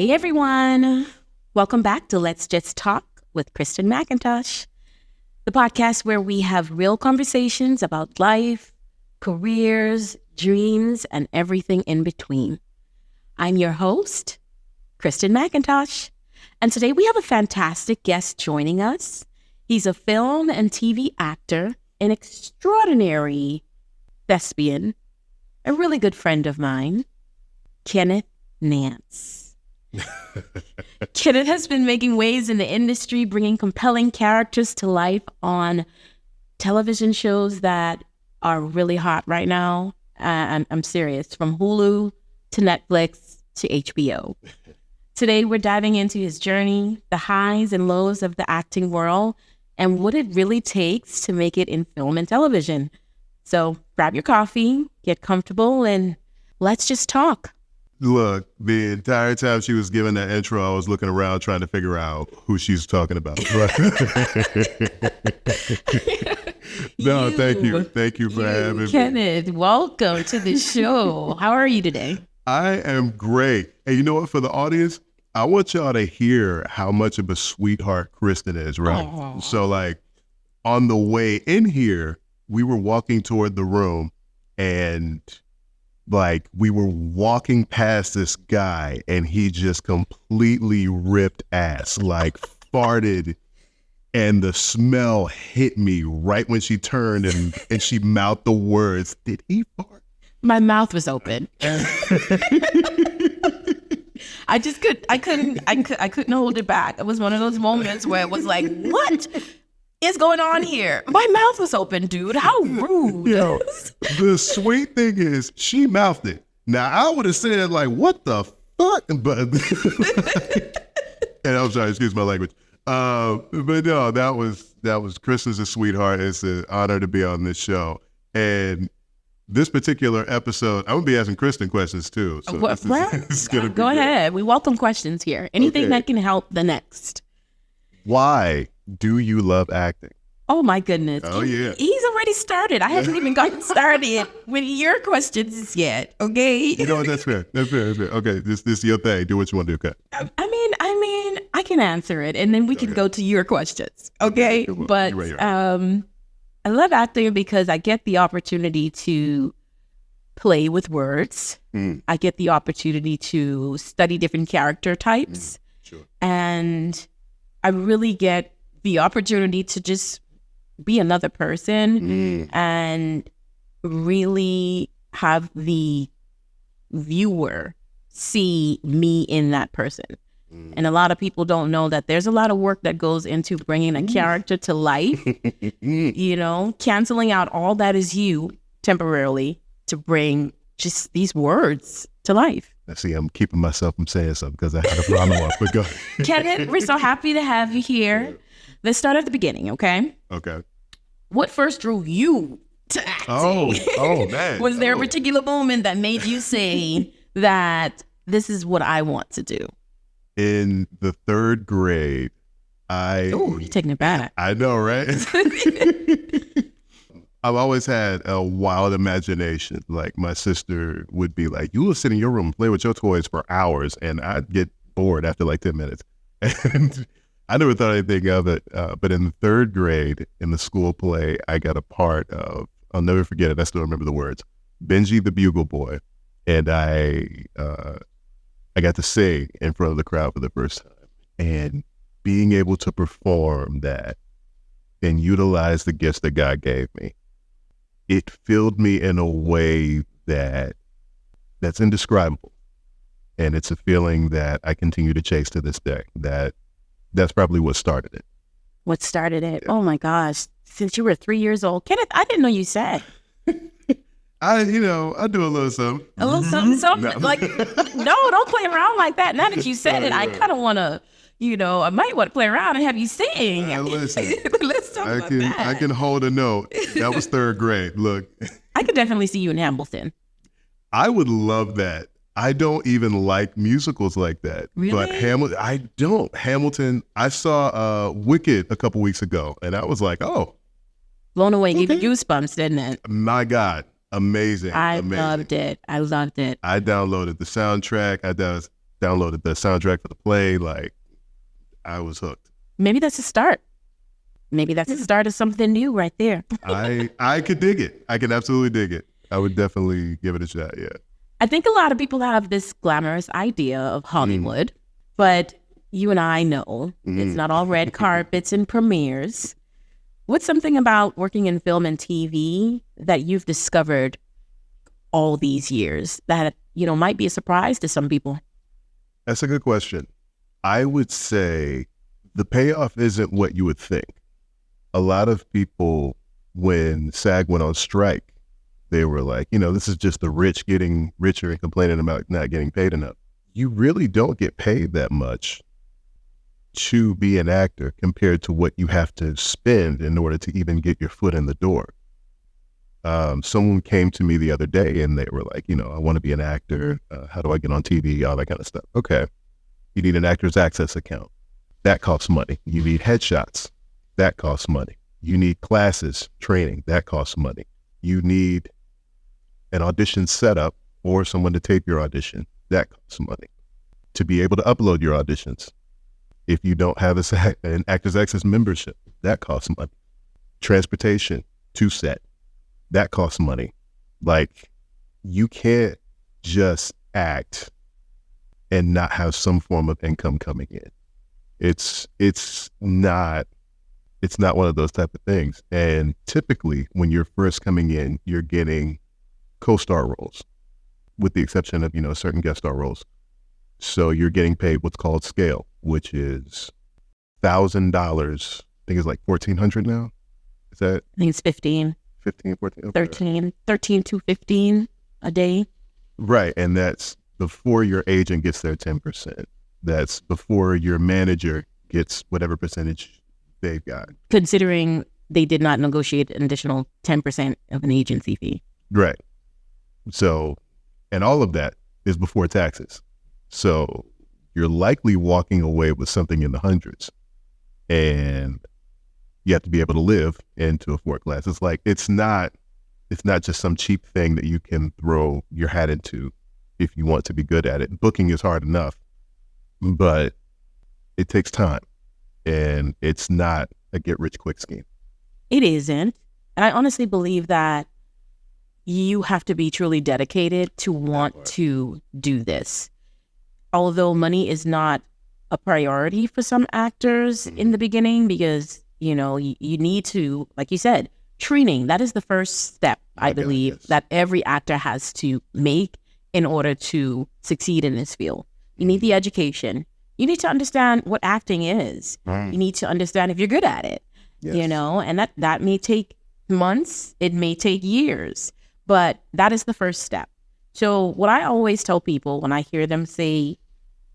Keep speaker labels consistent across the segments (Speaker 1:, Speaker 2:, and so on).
Speaker 1: Hey everyone, welcome back to Let's Just Talk with Kristen McIntosh, the podcast where we have real conversations about life, careers, dreams, and everything in between. I'm your host, Kristen McIntosh, and today we have a fantastic guest joining us. He's a film and TV actor, an extraordinary thespian, a really good friend of mine, Kenneth Nance. Kenneth has been making waves in the industry, bringing compelling characters to life on television shows that are really hot right now. I'm serious, from Hulu to Netflix to HBO. Today, we're diving into his journey, the highs and lows of the acting world, and what it really takes to make it in film and television. So grab your coffee, get comfortable, and let's just talk.
Speaker 2: Look, the entire time she was giving that intro, I was looking around trying to figure out who she's talking about. No, thank you. Thank you for having me.
Speaker 1: Kenneth, welcome to the show. How are you today?
Speaker 2: I am great. And you know what, for the audience, I want y'all to hear how much of a sweetheart Kristen is, right? Aww. So like on the way in here, we were walking toward the room and like we were walking past this guy and he just completely ripped ass, like farted, and the smell hit me right when she turned and she mouthed the words, "Did he fart?"
Speaker 1: My mouth was open. I couldn't hold it back. It was one of those moments where it was like, what is going on here? My mouth was open, dude. How rude.
Speaker 2: Yo, the sweet thing is she mouthed it. Now I would have said like, what the fuck? But and I'm sorry, excuse my language. But no, that was Kristen's a sweetheart. It's an honor to be on this show. And this particular episode, I'm gonna be asking Kristen questions too. So this is gonna be
Speaker 1: Go ahead. We welcome questions here. Anything that can help the next.
Speaker 2: Why do you love acting?
Speaker 1: Oh my goodness.
Speaker 2: Oh yeah.
Speaker 1: He's already started. I haven't even gotten started with your questions yet. Okay.
Speaker 2: You know what? That's fair. That's fair. Okay. This is your thing. Do what you want to do. Okay.
Speaker 1: I mean, I can answer it and then we can go to your questions. Okay. But I love acting because I get the opportunity to play with words. I get the opportunity to study different character types.
Speaker 2: Sure. And
Speaker 1: I really get the opportunity to just be another person and really have the viewer see me in that person. And a lot of people don't know that there's a lot of work that goes into bringing a character to life, you know, canceling out all that is you temporarily to bring just these words to life.
Speaker 2: I see, I'm keeping myself from saying something because I had a follow-up, but go ahead.
Speaker 1: Kenneth, we're so happy to have you here. Let's start at the beginning, okay?
Speaker 2: Okay.
Speaker 1: What first drew you to acting?
Speaker 2: Oh, man.
Speaker 1: Was there a particular moment that made you say that this is what I want to do?
Speaker 2: In the third grade,
Speaker 1: you're taking it back.
Speaker 2: I know, right? I've always had a wild imagination. Like my sister would be like, you will sit in your room and play with your toys for hours, and I'd get bored after like 10 minutes. And I never thought anything of it. But in the third grade, in the school play, I got a part of, I'll never forget it, I still remember the words, Benji the Bugle Boy. And I got to sing in front of the crowd for the first time. And being able to perform that and utilize the gifts that God gave me, it filled me in a way that's indescribable. And it's a feeling that I continue to chase to this day. That's probably what started it.
Speaker 1: What started it? Yeah. Oh my gosh. Since you were 3 years old. Kenneth, I didn't know you sang.
Speaker 2: I do a little something.
Speaker 1: A little something? No. Like, no, don't play around like that. Now that you said it, I kind of want to, I might want to play around and have you sing.
Speaker 2: Listen,
Speaker 1: let's talk about that.
Speaker 2: I can hold a note. That was third grade. Look.
Speaker 1: I could definitely see you in Hamilton.
Speaker 2: I would love that. I don't even like musicals like that.
Speaker 1: Really?
Speaker 2: But I don't. Hamilton, I saw Wicked a couple weeks ago, and I was like, oh.
Speaker 1: Blown away, gave you goosebumps, didn't it?
Speaker 2: My God. Amazing.
Speaker 1: I loved it.
Speaker 2: I downloaded the soundtrack. downloaded the soundtrack for the play. Like, I was hooked.
Speaker 1: Maybe that's a start. Maybe that's the start of something new right there.
Speaker 2: I could dig it. I could absolutely dig it. I would definitely give it a shot, yeah.
Speaker 1: I think a lot of people have this glamorous idea of Hollywood, but you and I know it's not all red carpets and premieres. What's something about working in film and TV that you've discovered all these years that, might be a surprise to some people?
Speaker 2: That's a good question. I would say the payoff isn't what you would think. A lot of people, when SAG went on strike, they were like, this is just the rich getting richer and complaining about not getting paid enough. You really don't get paid that much to be an actor compared to what you have to spend in order to even get your foot in the door. Someone came to me the other day and they were like, I want to be an actor. How do I get on TV? All that kind of stuff. Okay. You need an actor's access account. That costs money. You need headshots. That costs money. You need classes, training. That costs money. You need an audition setup or someone to tape your audition. That costs money. To be able to upload your auditions. If you don't have an Actors Access membership, that costs money. Transportation to set, that costs money. Like, you can't just act and not have some form of income coming in. It's not one of those type of things. And typically, when you're first coming in, you're getting co-star roles, with the exception of certain guest star roles. So you're getting paid what's called scale, which is $1,000. I think it's like $1,400 now. Is that?
Speaker 1: I think it's 15.
Speaker 2: 15, 14? Okay.
Speaker 1: 13 to 15 a day.
Speaker 2: Right. And that's before your agent gets their 10%. That's before your manager gets whatever percentage they've got.
Speaker 1: Considering they did not negotiate an additional 10% of an agency fee.
Speaker 2: Right. So, and all of that is before taxes. So you're likely walking away with something in the hundreds, and you have to be able to live and to afford class. It's like, it's not just some cheap thing that you can throw your hat into if you want to be good at it. Booking is hard enough, but it takes time, and it's not a get rich quick scheme.
Speaker 1: It isn't. And I honestly believe that you have to be truly dedicated to want to do this. Although money is not a priority for some actors in the beginning, because, you need to, like you said, training. That is the first step, I believe, that every actor has to make in order to succeed in this field. You need the education. You need to understand what acting is. You need to understand if you're good at it, and that may take months. It may take years, but that is the first step. So what I always tell people when I hear them say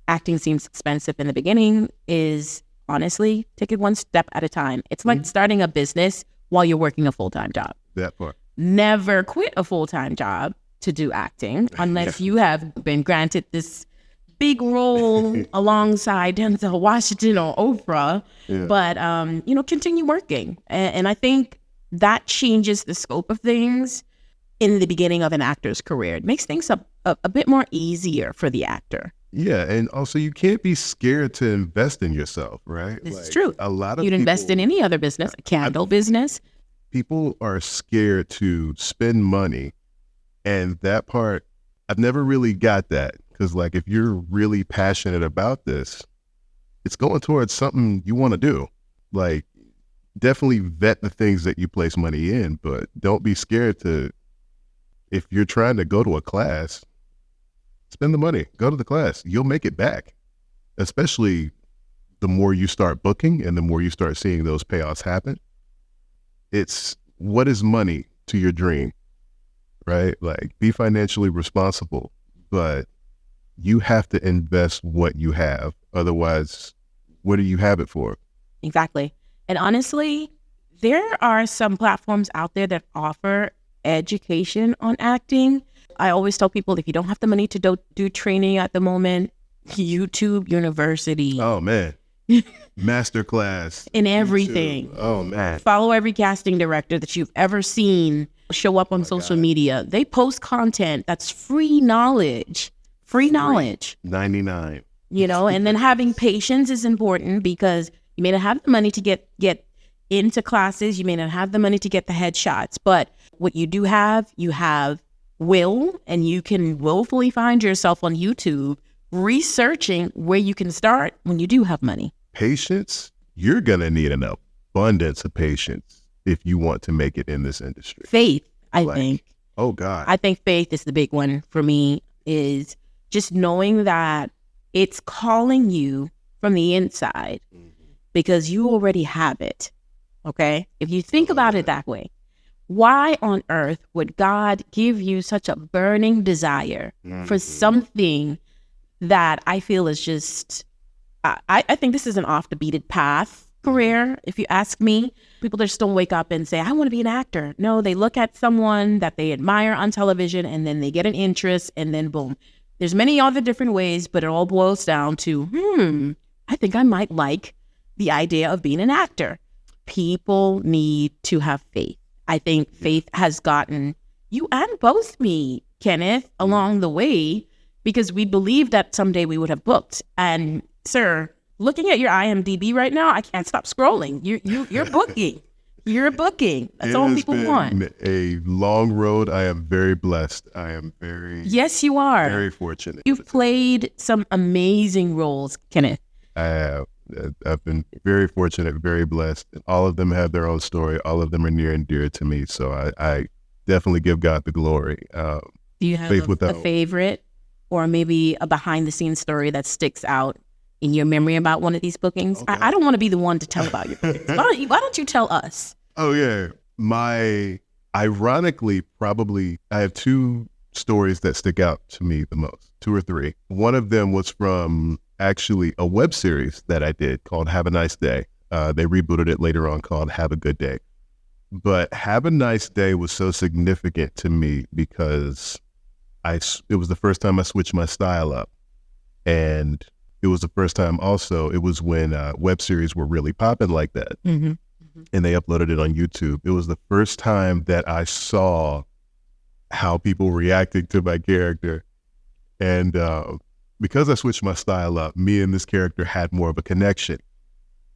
Speaker 1: acting seems expensive in the beginning is, honestly, take it one step at a time. It's like starting a business while you're working a full-time job.
Speaker 2: That part.
Speaker 1: Never quit a full-time job to do acting unless you have been granted this big role alongside Denzel Washington or Oprah. Yeah. But, continue working. And I think that changes the scope of things in the beginning of an actor's career. It makes things a bit more easier for the actor.
Speaker 2: Yeah, and also you can't be scared to invest in yourself, right?
Speaker 1: This is true.
Speaker 2: A lot of
Speaker 1: You'd invest in any other business, a candle business.
Speaker 2: People are scared to spend money, and that part, I've never really got that, because like, if you're really passionate about this, it's going towards something you want to do. Like, definitely vet the things that you place money in, but don't be scared to, if you're trying to go to a class, spend the money, go to the class. You'll make it back, especially the more you start booking and the more you start seeing those payoffs happen. It's, what is money to your dream, right? Like, be financially responsible, but you have to invest what you have. Otherwise, what do you have it for? Exactly.
Speaker 1: And honestly, there are some platforms out there that offer education on acting. I always tell people, if you don't have the money to do training at the moment, YouTube University.
Speaker 2: Oh, man. Masterclass.
Speaker 1: In everything.
Speaker 2: YouTube. Oh, man.
Speaker 1: Follow every casting director that you've ever seen show up on social media. They post content that's free knowledge Free knowledge.
Speaker 2: 99.
Speaker 1: And then having patience is important because you may not have the money to get into classes. You may not have the money to get the headshots, but what you do have, you have will, and you can willfully find yourself on YouTube researching where you can start when you do have money.
Speaker 2: Patience, you're going to need an abundance of patience if you want to make it in this industry.
Speaker 1: Faith, I think.
Speaker 2: Oh, God.
Speaker 1: I think faith is the big one for me, is just knowing that it's calling you from the inside because you already have it. Okay? If you think about it that way, why on earth would God give you such a burning desire for something that I feel is just, I think this is an off the beaten path career, if you ask me. People just don't wake up and say, I want to be an actor. No, they look at someone that they admire on television and then they get an interest and then boom. There's many other different ways, but it all boils down to, I think I might like the idea of being an actor. People need to have faith. I think faith has gotten you and both me, Kenneth, along the way because we believed that someday we would have booked. And sir, looking at your IMDb right now, I can't stop scrolling. You're booking. You're booking. That's all people want.
Speaker 2: It has been a long road. I am very blessed. I am very
Speaker 1: Yes, you are.
Speaker 2: Very fortunate.
Speaker 1: You've played some amazing roles, Kenneth.
Speaker 2: I have. I've been very fortunate, very blessed. All of them have their own story. All of them are near and dear to me. So I definitely give God the glory.
Speaker 1: Do you have a favorite or maybe a behind-the-scenes story that sticks out in your memory about one of these bookings? Okay. I don't want to be the one to tell about your bookings. Why don't you tell us?
Speaker 2: Oh, yeah. Ironically, probably, I have two stories that stick out to me the most, 2 or 3. One of them was from actually a web series that I did called Have a Nice Day. They rebooted it later on called Have a Good Day. But Have a Nice Day was so significant to me because it was the first time I switched my style up. And it was the first time also, it was when web series were really popping like that. Mm-hmm. Mm-hmm. And they uploaded it on YouTube. It was the first time that I saw how people reacted to my character. And because I switched my style up, me and this character had more of a connection.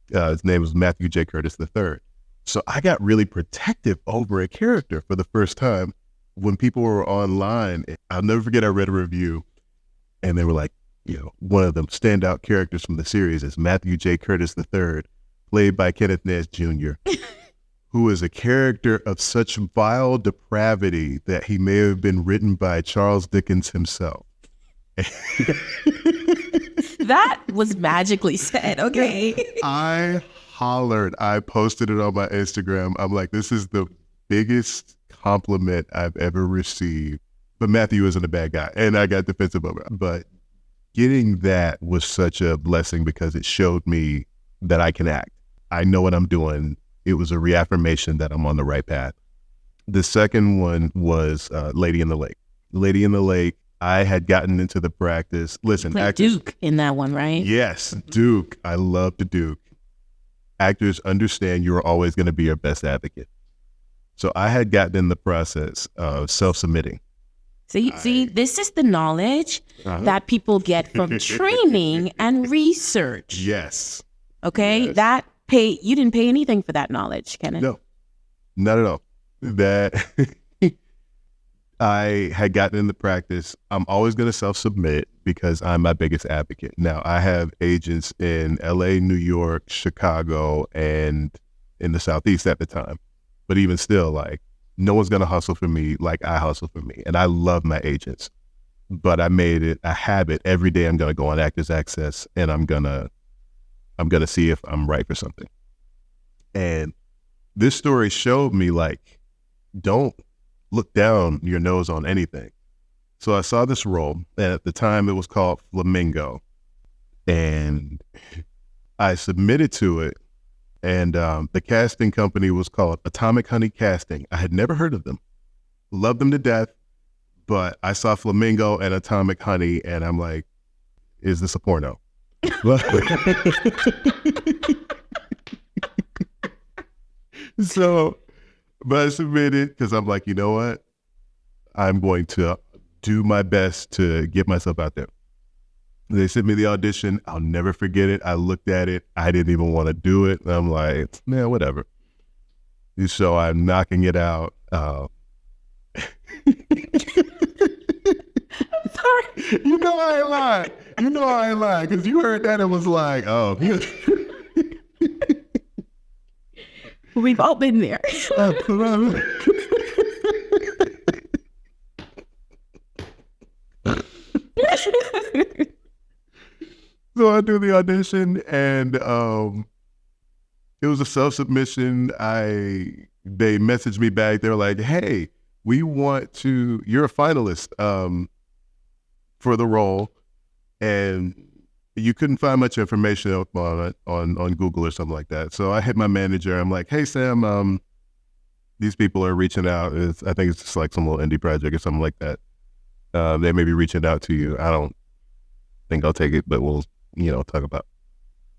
Speaker 2: His name was Matthew J. Curtis III. So I got really protective over a character for the first time when people were online. I'll never forget, I read a review and they were like, one of the standout characters from the series is Matthew J. Curtis III, played by Kenneth Nance Jr., who is a character of such vile depravity that he may have been written by Charles Dickens himself.
Speaker 1: That was magically said. Okay.
Speaker 2: I hollered. I posted it on my Instagram. I'm like, this is the biggest compliment I've ever received. But Matthew isn't a bad guy. And I got defensive over it. But getting that was such a blessing because it showed me that I can act. I know what I'm doing. It was a reaffirmation that I'm on the right path. The second one was Lady in the Lake. Lady in the Lake, I had gotten into the practice. Listen,
Speaker 1: actors, Duke in that one, right?
Speaker 2: Yes, Duke. I love the Duke. Actors understand you're always going to be your best advocate. So I had gotten in the process of self-submitting.
Speaker 1: See, this is the knowledge that people get from training and research.
Speaker 2: Yes.
Speaker 1: Okay, yes. You didn't pay anything for that knowledge, Kenneth.
Speaker 2: No, not at all. That I had gotten in the practice. I'm always going to self-submit because I'm my biggest advocate. Now, I have agents in LA, New York, Chicago, and in the Southeast at the time. But even still, like, no one's going to hustle for me like I hustle for me. And I love my agents. But I made it a habit. Every day I'm going to go on Actors Access and I'm going to see if I'm right for something. And this story showed me, like, don't look down your nose on anything. So I saw this role, and at the time it was called Flamingo. And I submitted to it, and the casting company was called Atomic Honey Casting. I had never heard of them. Loved them to death, but I saw Flamingo and Atomic Honey, and I'm like, is this a porno? So, but I submitted because I'm like, you know what? I'm going to do my best to get myself out there. They sent me the audition. I'll never forget it. I looked at it. I didn't even want to do it. I'm like, man, whatever. So I'm knocking it out.
Speaker 1: Sorry.
Speaker 2: You know I ain't lying. You know I ain't lying, because you heard that and was like, oh.
Speaker 1: We've all been there.
Speaker 2: So I do the audition, and it was a self-submission. They messaged me back. They were like, hey, you're a finalist for the role, and you couldn't find much information up on Google or something like that. So I hit my manager. I'm like, hey, Sam, these people are reaching out. I think it's just like some little indie project or something like that. They may be reaching out to you. I don't think I'll take it, but we'll, talk about,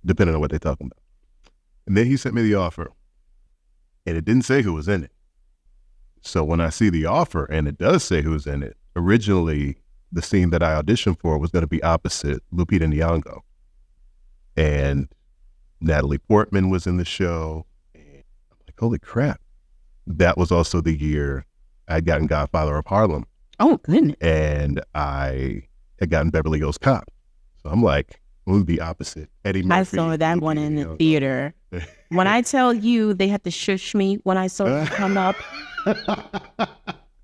Speaker 2: depending on what they're talking about. And then he sent me the offer, and it didn't say who was in it. So when I see the offer and it does say who's in it, originally the scene that I auditioned for was going to be opposite Lupita Nyong'o. And Natalie Portman was in the show. And I'm like, holy crap. That was also the year I'd gotten Godfather of Harlem.
Speaker 1: Oh, goodness.
Speaker 2: And I had gotten Beverly Hills Cop. So I'm like, we'll be opposite Eddie Murphy.
Speaker 1: I saw that one in the theater. When I tell you they had to shush me when I saw it come up.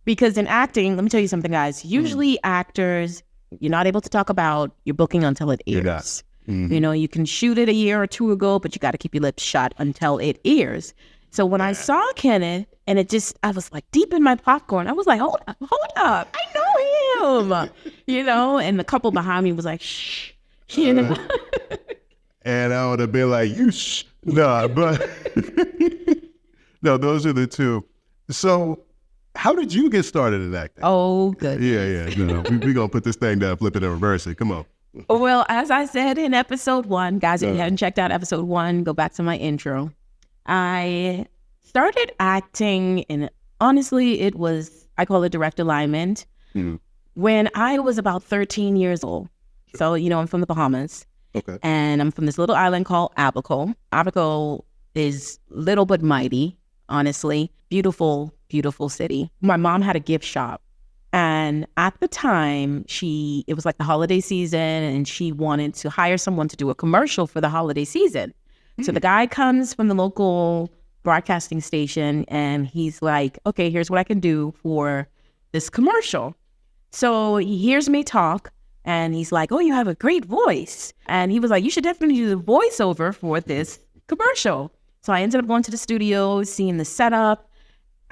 Speaker 1: Because in acting, let me tell you something, guys. Usually actors, you're not able to talk about your booking until it airs. Mm-hmm. You can shoot it a year or two ago, but you got to keep your lips shut until it airs. So when I saw Kenneth, and I was like deep in my popcorn. I was like, hold up. I know him, and the couple behind me was like, shh,
Speaker 2: And I would have been like, you shh. No, but no, those are the two. So how did you get started in acting?
Speaker 1: Oh, good.
Speaker 2: Yeah. No, we're going to put this thing down, flip it and reverse it. Come on.
Speaker 1: Well, as I said in episode 1, guys, if you haven't checked out episode 1, go back to my intro. I started acting, and honestly, I call it direct alignment, when I was about 13 years old. So, I'm from the Bahamas.
Speaker 2: Okay.
Speaker 1: And I'm from this little island called Abaco. Abaco is little but mighty, honestly. Beautiful, beautiful city. My mom had a gift shop. And at the time, it was like the holiday season, and she wanted to hire someone to do a commercial for the holiday season. So the guy comes from the local broadcasting station, and he's like, okay, here's what I can do for this commercial. So he hears me talk, and he's like, oh, you have a great voice. And he was like, you should definitely do the voiceover for this commercial. So I ended up going to the studio, seeing the setup.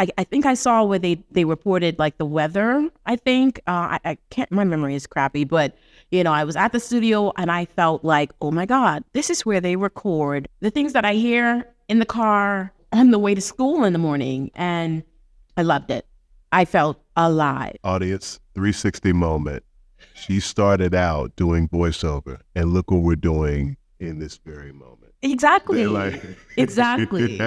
Speaker 1: I think I saw where they reported like the weather, I think. I can't, my memory is crappy, but I was at the studio and I felt like, oh my God, this is where they record the things that I hear in the car on the way to school in the morning. And I loved it. I felt alive.
Speaker 2: Audience, 360 moment. She started out doing voiceover, and look what we're doing in this very moment.
Speaker 1: Exactly. Exactly.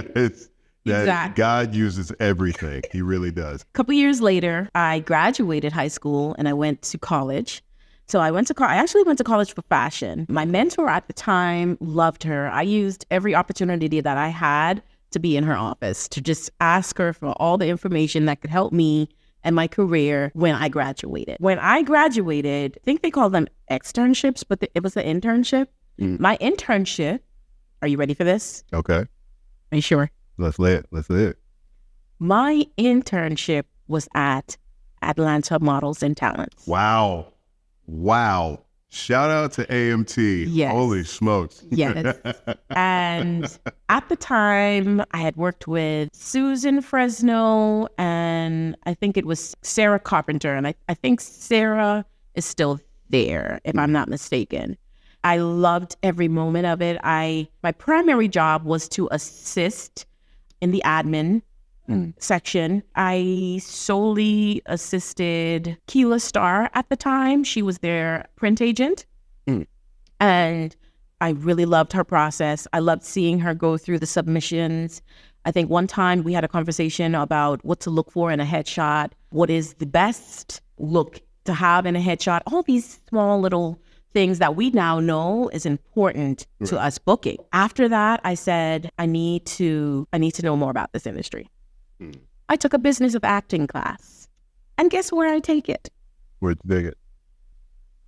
Speaker 2: Exactly. God uses everything. He really does.
Speaker 1: A couple years later, I graduated high school and I went to college. So I actually went to college for fashion. My mentor at the time loved her. I used every opportunity that I had to be in her office, to just ask her for all the information that could help me and my career when I graduated. When I graduated, I think they call them externships, but it was an internship. My internship, are you ready for this?
Speaker 2: Okay.
Speaker 1: Are you sure?
Speaker 2: Let's lay it.
Speaker 1: My internship was at Atlanta Models and Talents.
Speaker 2: Wow. Shout out to AMT.
Speaker 1: Yes.
Speaker 2: Holy smokes.
Speaker 1: Yes. And at the time, I had worked with Susan Fresno, and I think it was Sarah Carpenter. And I think Sarah is still there, if I'm not mistaken. I loved every moment of it. My primary job was to assist in the admin section. I solely assisted Keela Starr at the time. She was their print agent. And I really loved her process. I loved seeing her go through the submissions. I think one time we had a conversation about what to look for in a headshot. What is the best look to have in a headshot, all these small little things that we now know is important to us booking. After that, I said, I need to know more about this industry. I took a business of acting class. And guess where I take it?
Speaker 2: Where'd you take it?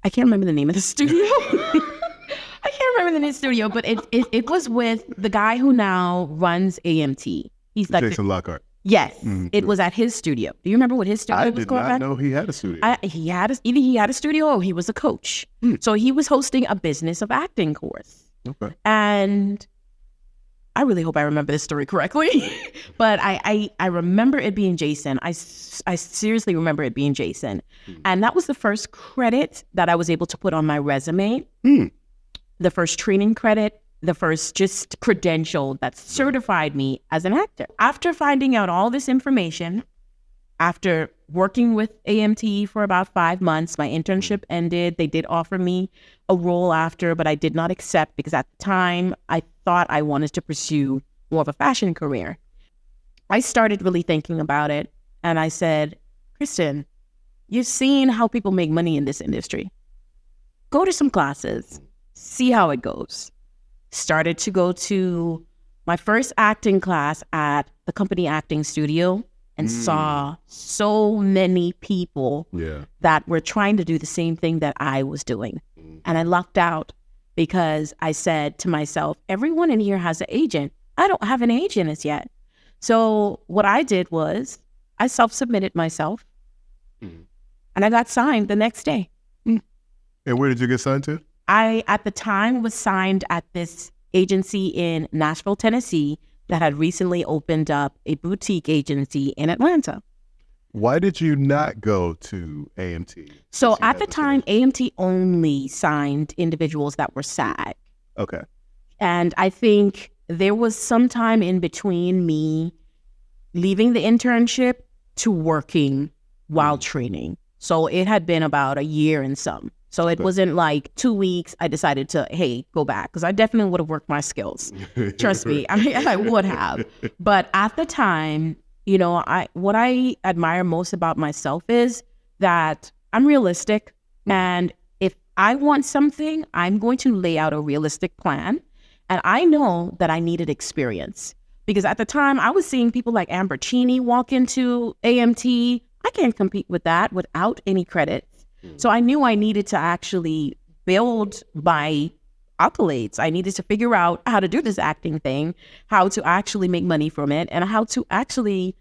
Speaker 1: I can't remember the name of the studio. I can't remember the name of the studio, but it was with the guy who now runs AMT. He's like
Speaker 2: Jason Lockhart.
Speaker 1: Yes, it was at his studio. Do you remember what his studio was called?
Speaker 2: I did not know he had a studio.
Speaker 1: Either he had a studio or he was a coach. So he was hosting a business of acting course.
Speaker 2: Okay.
Speaker 1: And I really hope I remember this story correctly, but I remember it being Jason. I seriously remember it being Jason. And that was the first credit that I was able to put on my resume. The first training credit, the first just credential that certified me as an actor. After finding out all this information, after working with AMT for about 5 months, my internship ended. They did offer me a role after, but I did not accept because at the time I thought I wanted to pursue more of a fashion career. I started really thinking about it and I said, Kristen, you've seen how people make money in this industry. Go to some classes, see how it goes. Started to go to my first acting class at the company acting studio and saw so many people that were trying to do the same thing that I was doing. And I lucked out because I said to myself, everyone in here has an agent. I don't have an agent as yet. So what I did was I self-submitted myself and I got signed the next day.
Speaker 2: And where did you get signed to?
Speaker 1: I, at the time, was signed at this agency in Nashville, Tennessee, that had recently opened up a boutique agency in Atlanta.
Speaker 2: Why did you not go to AMT?
Speaker 1: So at the time, AMT only signed individuals that were SAG.
Speaker 2: Okay.
Speaker 1: And I think there was some time in between me leaving the internship to working while training. So it had been about a year and some. So it wasn't like 2 weeks, I decided to, hey, go back. Because I definitely would have worked my skills. Trust me, I would have. But at the time, you know, what I admire most about myself is that I'm realistic. And if I want something, I'm going to lay out a realistic plan. And I know that I needed experience. Because at the time, I was seeing people like Amber Cheney walk into AMT. I can't compete with that without any credit. So I knew I needed to actually build my accolades. I needed to figure out how to do this acting thing, how to actually make money from it, and how to actually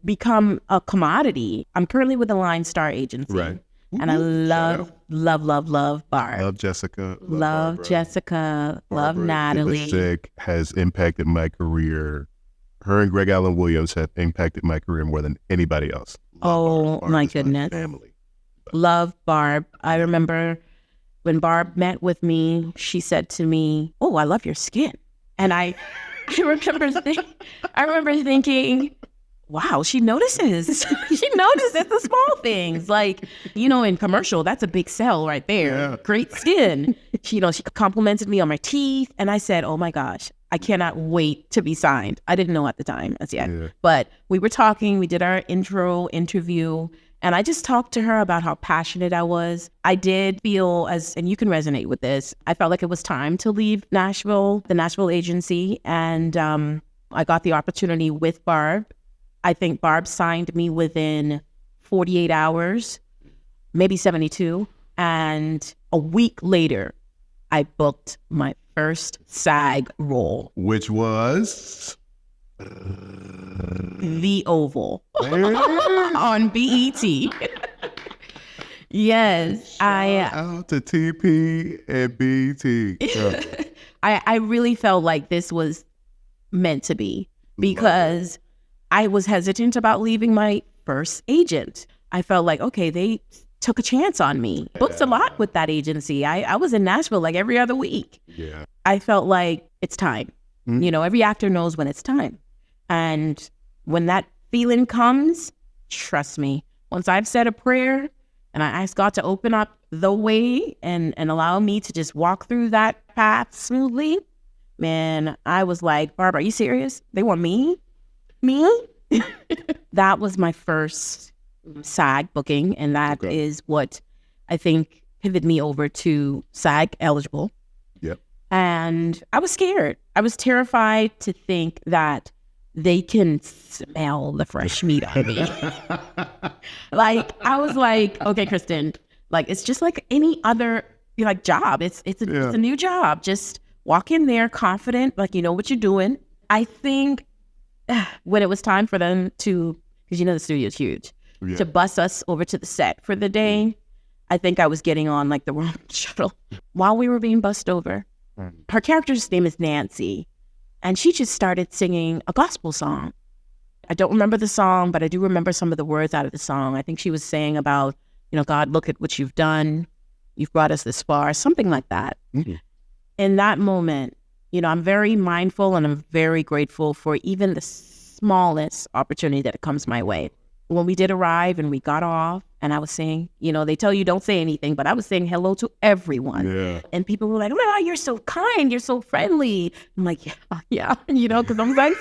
Speaker 1: become a commodity. I'm currently with the Line Star Agency. Right. And I love Barb.
Speaker 2: Love Jessica.
Speaker 1: Love Jessica. Love Natalie.
Speaker 2: Lipstick has impacted my career. Her and Greg Allen Williams have impacted my career more than anybody else.
Speaker 1: Oh, my goodness.
Speaker 2: My family.
Speaker 1: Love Barb. I remember when Barb met with me, she said to me, "Oh, I love your skin." And I remember thinking, wow, she notices. She notices the small things. Like, you know, in commercial, that's a big sell right there. Yeah. Great skin. She complimented me on my teeth. And I said, oh my gosh, I cannot wait to be signed. I didn't know at the time as yet. Yeah. But we were talking, we did our intro interview. And I just talked to her about how passionate I was. I did feel and you can resonate with this, I felt like it was time to leave Nashville, the Nashville agency. And I got the opportunity with Barb. I think Barb signed me within 48 hours, maybe 72. And a week later, I booked my first SAG role.
Speaker 2: Which was?
Speaker 1: The Oval on BET. Yes.
Speaker 2: Out to TP and BET.
Speaker 1: I really felt like this was meant to be because I was hesitant about leaving my first agent. I felt like, okay, they took a chance on me. Booked a lot with that agency. I was in Nashville like every other week.
Speaker 2: Yeah.
Speaker 1: I felt like it's time. Mm-hmm. You know, every actor knows when it's time. And when that feeling comes, trust me, once I've said a prayer and I ask God to open up the way and allow me to just walk through that path smoothly, man, I was like, Barb, are you serious? They want me? Me? That was my first SAG booking, and that is what I think pivoted me over to SAG eligible.
Speaker 2: Yep.
Speaker 1: And I was scared. I was terrified to think that they can smell the fresh meat on me. Like, I was like, okay, Kristen, like, it's just like any other job. It's a new job. Just walk in there confident, like you know what you're doing. I think when it was time for them to, because the studio is huge, to bus us over to the set for the day, I think I was getting on like the wrong shuttle. While we were being bussed over, her character's name is Nancy, and she just started singing a gospel song. I don't remember the song, but I do remember some of the words out of the song. I think she was saying about, God, look at what you've done. You've brought us this far, something like that. Mm-hmm. In that moment, I'm very mindful and I'm very grateful for even the smallest opportunity that comes my way. When we did arrive and we got off and I was saying, they tell you don't say anything, but I was saying hello to everyone. Yeah. And people were like, oh, you're so kind. You're so friendly. I'm like, yeah, because I'm like,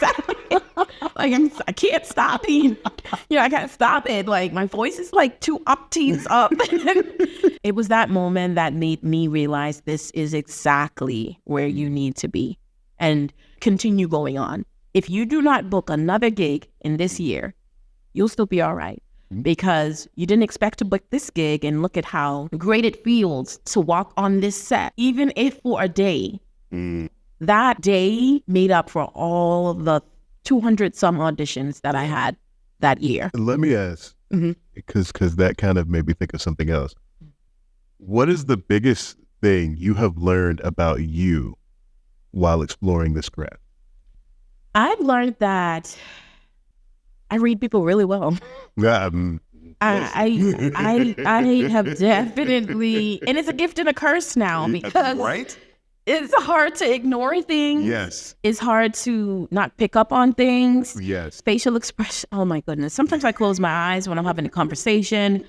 Speaker 1: I can't stop it. I can't stop it. Like my voice is like 2 octaves up. It was that moment that made me realize this is exactly where you need to be and continue going on. If you do not book another gig in this year, you'll still be all right, because you didn't expect to book this gig, and look at how great it feels to walk on this set, even if for a day. That day made up for all of the 200 some auditions that I had that year.
Speaker 2: Let me ask, because that kind of made me think of something else. What is the biggest thing you have learned about you while exploring this craft?
Speaker 1: I've learned that I read people really well. I have definitely, and it's a gift and a curse now, because it's hard to ignore things. Yes. It's hard to not pick up on things. Yes. Facial expression. Oh my goodness. Sometimes I close my eyes when I'm having a conversation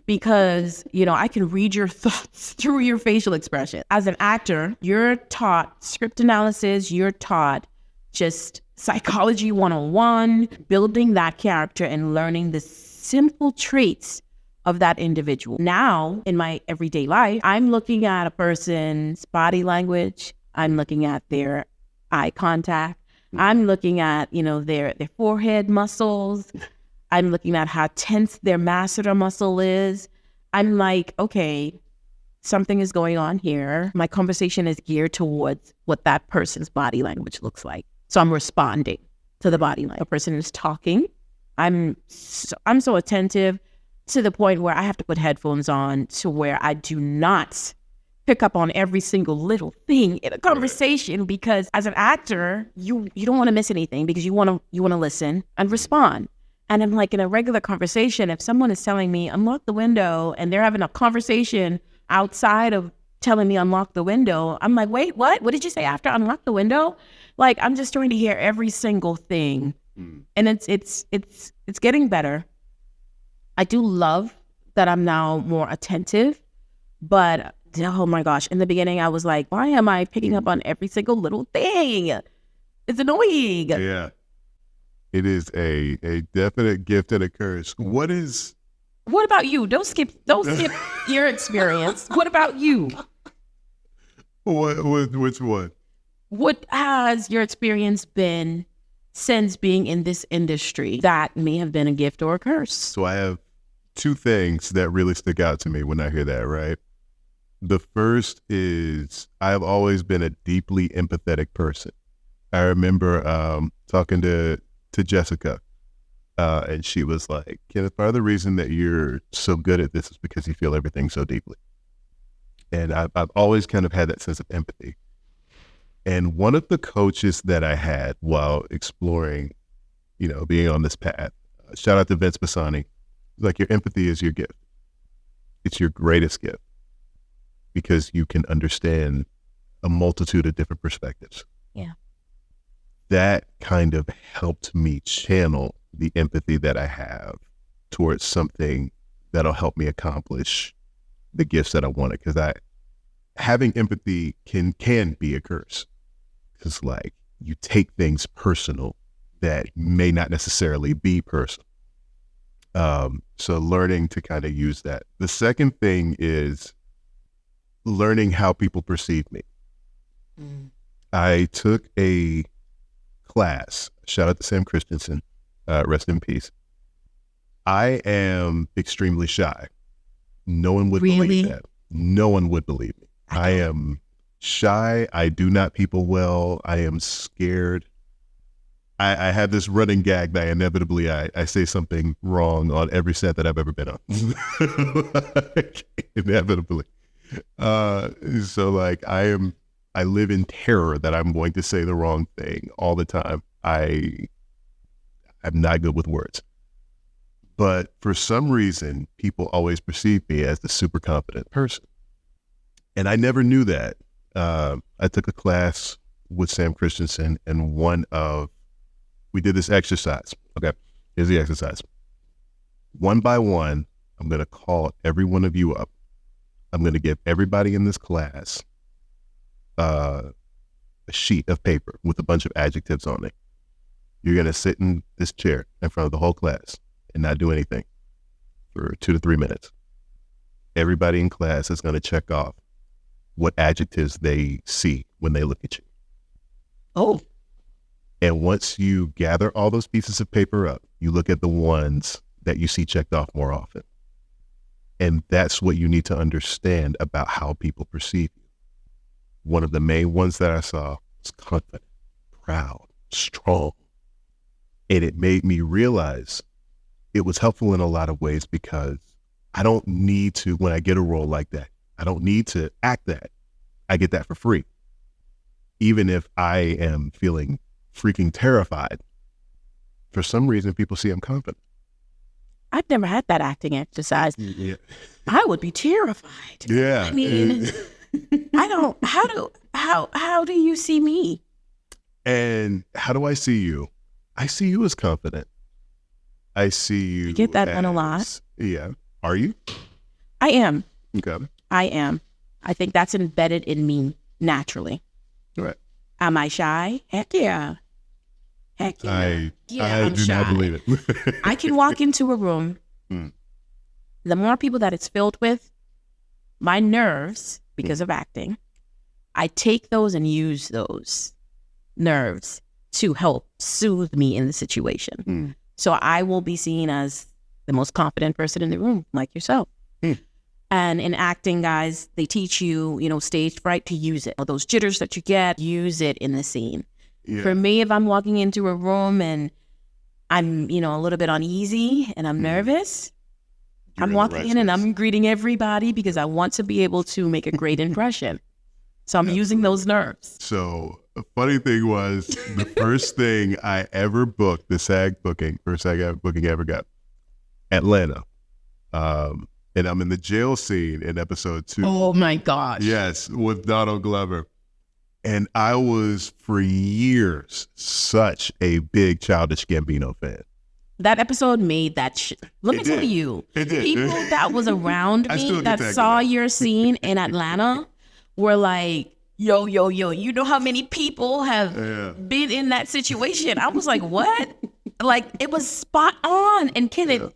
Speaker 1: because, I can read your thoughts through your facial expression. As an actor, you're taught script analysis, you're taught just psychology 101, building that character and learning the simple traits of that individual. Now, in my everyday life, I'm looking at a person's body language. I'm looking at their eye contact. I'm looking at, their forehead muscles. I'm looking at how tense their masseter muscle is. I'm like, okay, something is going on here. My conversation is geared towards what that person's body language looks like. So I'm responding to the body language. A person is talking. I'm so attentive to the point where I have to put headphones on to where I do not pick up on every single little thing in a conversation, because as an actor, you don't want to miss anything, because you want to listen and respond. And I'm like, in a regular conversation, if someone is telling me unlock the window and they're having a conversation outside of telling me unlock the window, I'm like, wait, what? What did you say after unlock the window? Like, I'm just trying to hear every single thing. And it's getting better. I do love that I'm now more attentive, but oh my gosh, in the beginning I was like, why am I picking up on every single little thing? It's annoying.
Speaker 2: Yeah. It is a definite gift and a curse. What
Speaker 1: about you? Don't skip your experience. What about you?
Speaker 2: Which one?
Speaker 1: What has your experience been since being in this industry that may have been a gift or a curse?
Speaker 2: So I have 2 things that really stick out to me when I hear that, right? The first is I've always been a deeply empathetic person. I remember talking to Jessica, and she was like, Kenneth, part of the reason that you're so good at this is because you feel everything so deeply. And I've always kind of had that sense of empathy. And one of the coaches that I had while exploring, being on this path, shout out to Vince Bassani, like, your empathy is your gift. It's your greatest gift, because you can understand a multitude of different perspectives.
Speaker 1: Yeah.
Speaker 2: That kind of helped me channel the empathy that I have towards something that'll help me accomplish the gifts that I wanted. Because having empathy can be a curse. Because, like, you take things personal that may not necessarily be personal. So learning to kind of use that. The second thing is learning how people perceive me. I took a class, shout out to Sam Christensen, rest in peace. I am extremely shy. No one would believe that. No one would believe me. I am shy. I do not people well. I am scared. I have this running gag that inevitably I say something wrong on every set that I've ever been on. Inevitably. So like I live in terror that I'm going to say the wrong thing all the time. I'm not good with words. But for some reason, people always perceive me as the super confident person. And I never knew that. I took a class with Sam Christensen, and we did this exercise. Okay, here's the exercise. One by one, I'm going to call every one of you up. I'm going to give everybody in this class a sheet of paper with a bunch of adjectives on it. You're going to sit in this chair in front of the whole class and not do anything for 2 to 3 minutes. Everybody in class is going to check off what adjectives they see when they look at you.
Speaker 1: Oh.
Speaker 2: And once you gather all those pieces of paper up, you look at the ones that you see checked off more often. And that's what you need to understand about how people perceive you. One of the main ones that I saw was confident, proud, strong. And it made me realize it was helpful in a lot of ways because I don't need to, when I get a role like that, I don't need to act that. I get that for free. Even if I am feeling freaking terrified, for some reason people see I'm confident.
Speaker 1: I've never had that acting exercise.
Speaker 2: Yeah.
Speaker 1: I would be terrified.
Speaker 2: Yeah.
Speaker 1: I mean, how do you see me?
Speaker 2: And how do I see you? I see you as confident. I see you.
Speaker 1: You get that done a lot.
Speaker 2: Yeah. Are you?
Speaker 1: I am.
Speaker 2: Okay.
Speaker 1: I am. I think that's embedded in me naturally.
Speaker 2: Right.
Speaker 1: Am I shy? Heck yeah. Heck yeah.
Speaker 2: I
Speaker 1: I'm
Speaker 2: do
Speaker 1: shy.
Speaker 2: not believe it.
Speaker 1: I can walk into a room. The more people that it's filled with, my nerves, because of acting, I take those and use those nerves to help soothe me in the situation. So I will be seen as the most confident person in the room, like yourself. And in acting, guys, they teach you, stage fright, to use it. All those jitters that you get, use it in the scene. Yeah. For me, if I'm walking into a room and I'm, a little bit uneasy and I'm nervous, I'm walking in and I'm greeting everybody because I want to be able to make a great impression. So I'm using those nerves.
Speaker 2: So the funny thing was, the first thing I ever booked, the SAG booking, first SAG booking I ever got, Atlanta. And I'm in the jail scene in episode 2.
Speaker 1: Oh my gosh.
Speaker 2: Yes, with Donald Glover. And I was, for years, such a big Childish Gambino fan.
Speaker 1: That episode made that Let me tell you, people that was around me that saw your scene in Atlanta were like, yo, you know how many people have been in that situation? I was like, what? Like, it was spot on. And Kenneth,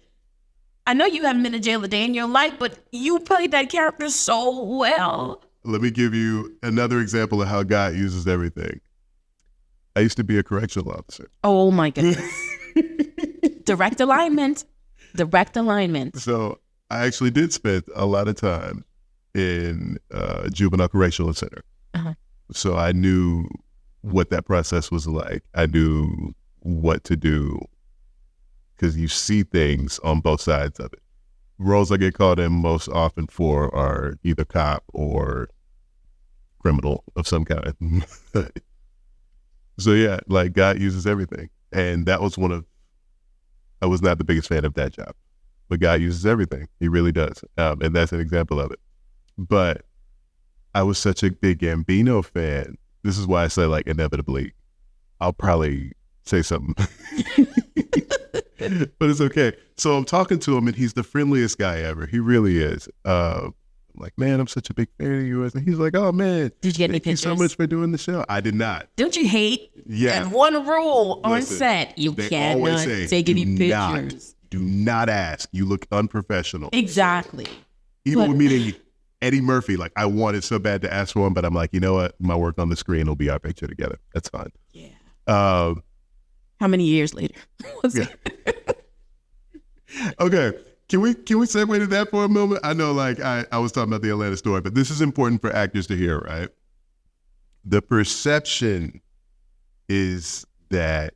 Speaker 1: I know you haven't been to jail a day in your life, but you played that character so well.
Speaker 2: Let me give you another example of how God uses everything. I used to be a correctional officer.
Speaker 1: Oh my goodness. Direct alignment.
Speaker 2: So I actually did spend a lot of time in juvenile correctional center. So I knew what that process was like. I knew what to do because you see things on both sides of it. Roles I get called in most often for are either cop or criminal of some kind. So yeah, like God uses everything. And that was I was not the biggest fan of that job, but God uses everything. He really does. And that's an example of it. But I was such a big Gambino fan. This is why I say, like, inevitably, I'll probably say something. But it's okay. So I'm talking to him, and he's the friendliest guy ever. He really is. I'm like, man, I'm such a big fan of yours. And he's like, oh, man.
Speaker 1: Did you get any
Speaker 2: pictures? Thank you so much for doing the show. I did not.
Speaker 1: Don't you hate?
Speaker 2: Yeah.
Speaker 1: And one rule on set, you cannot take any pictures.
Speaker 2: Do not ask. You look unprofessional.
Speaker 1: Exactly.
Speaker 2: Even with meeting Eddie Murphy, like I wanted so bad to ask for him, but I'm like, you know what? My work on the screen will be our picture together. That's fine.
Speaker 1: Yeah.
Speaker 2: How
Speaker 1: many years later was
Speaker 2: it? Okay. Can we segue to that for a moment? I know, like I was talking about the Atlanta story, but this is important for actors to hear, right? The perception is that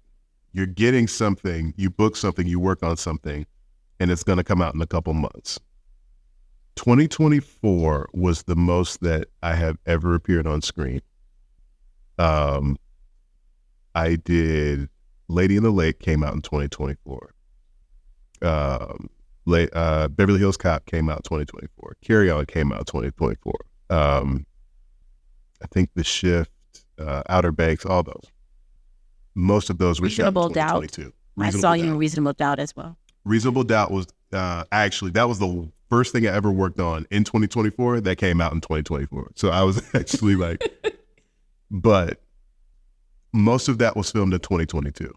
Speaker 2: you're getting something, you book something, you work on something, and it's going to come out in a couple months. 2024 was the most that I have ever appeared on screen. I did Lady in the Lake, came out in 2024. Beverly Hills Cop came out 2024. Carry On came out 2024. I think The Shift, Outer Banks, all those. Most of those were shot in 2022.
Speaker 1: I saw you in Reasonable Doubt as well.
Speaker 2: Reasonable Doubt was actually, that was the first thing I ever worked on in 2024 that came out in 2024. So I was actually like, but most of that was filmed in 2022.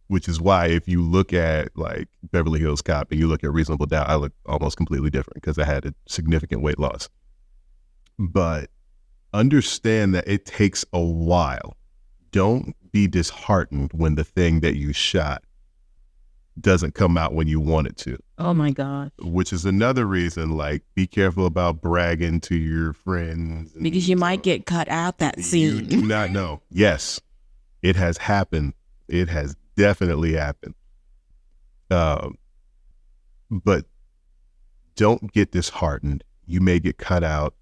Speaker 2: Which is why if you look at like Beverly Hills Cop and you look at Reasonable Doubt, I look almost completely different because I had a significant weight loss. But understand that it takes a while. Don't be disheartened when the thing that you shot doesn't come out when you want it to.
Speaker 1: Oh my God.
Speaker 2: Which is another reason, like, be careful about bragging to your friends.
Speaker 1: Because you might get cut out that scene.
Speaker 2: You do not know. Yes, it has happened. It has definitely happened. But don't get disheartened. You may get cut out.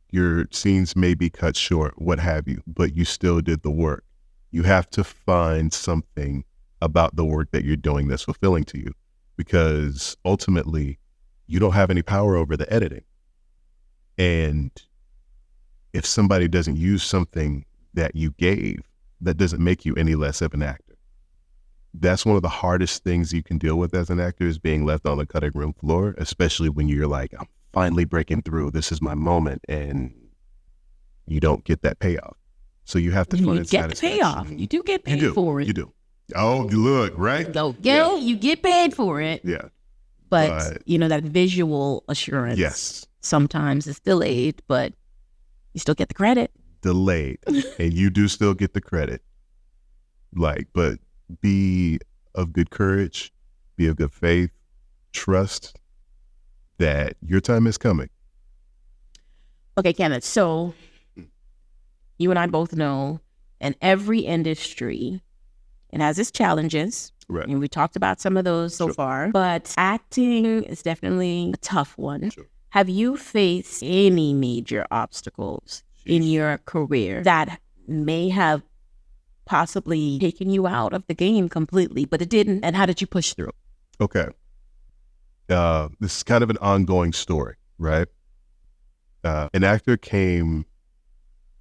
Speaker 2: Your scenes may be cut short, what have you, but you still did the work. You have to find something about the work that you're doing that's fulfilling to you, because ultimately you don't have any power over the editing. And if somebody doesn't use something that you gave, that doesn't make you any less of an actor. That's one of the hardest things you can deal with as an actor, is being left on the cutting room floor, especially when you're like, I'm finally breaking through. This is my moment. And you don't get that payoff. So you have to find
Speaker 1: satisfaction. You get the payoff. You do get paid for it.
Speaker 2: You do. Oh, look, right?
Speaker 1: So, yeah, you get paid for it.
Speaker 2: Yeah.
Speaker 1: But you know, that visual assurance.
Speaker 2: Yes.
Speaker 1: Sometimes it's delayed, but you still get the credit.
Speaker 2: Delayed. And you do still get the credit. Like, but be of good courage, be of good faith, trust that your time is coming.
Speaker 1: Okay, Kenneth, so you and I both know in every industry, it has its challenges.
Speaker 2: Right.
Speaker 1: And we talked about some of those so far, but acting is definitely a tough one. Sure. Have you faced any major obstacles in your career that may have possibly taken you out of the game completely, but it didn't? And how did you push through?
Speaker 2: Okay. This is kind of an ongoing story, right? An actor came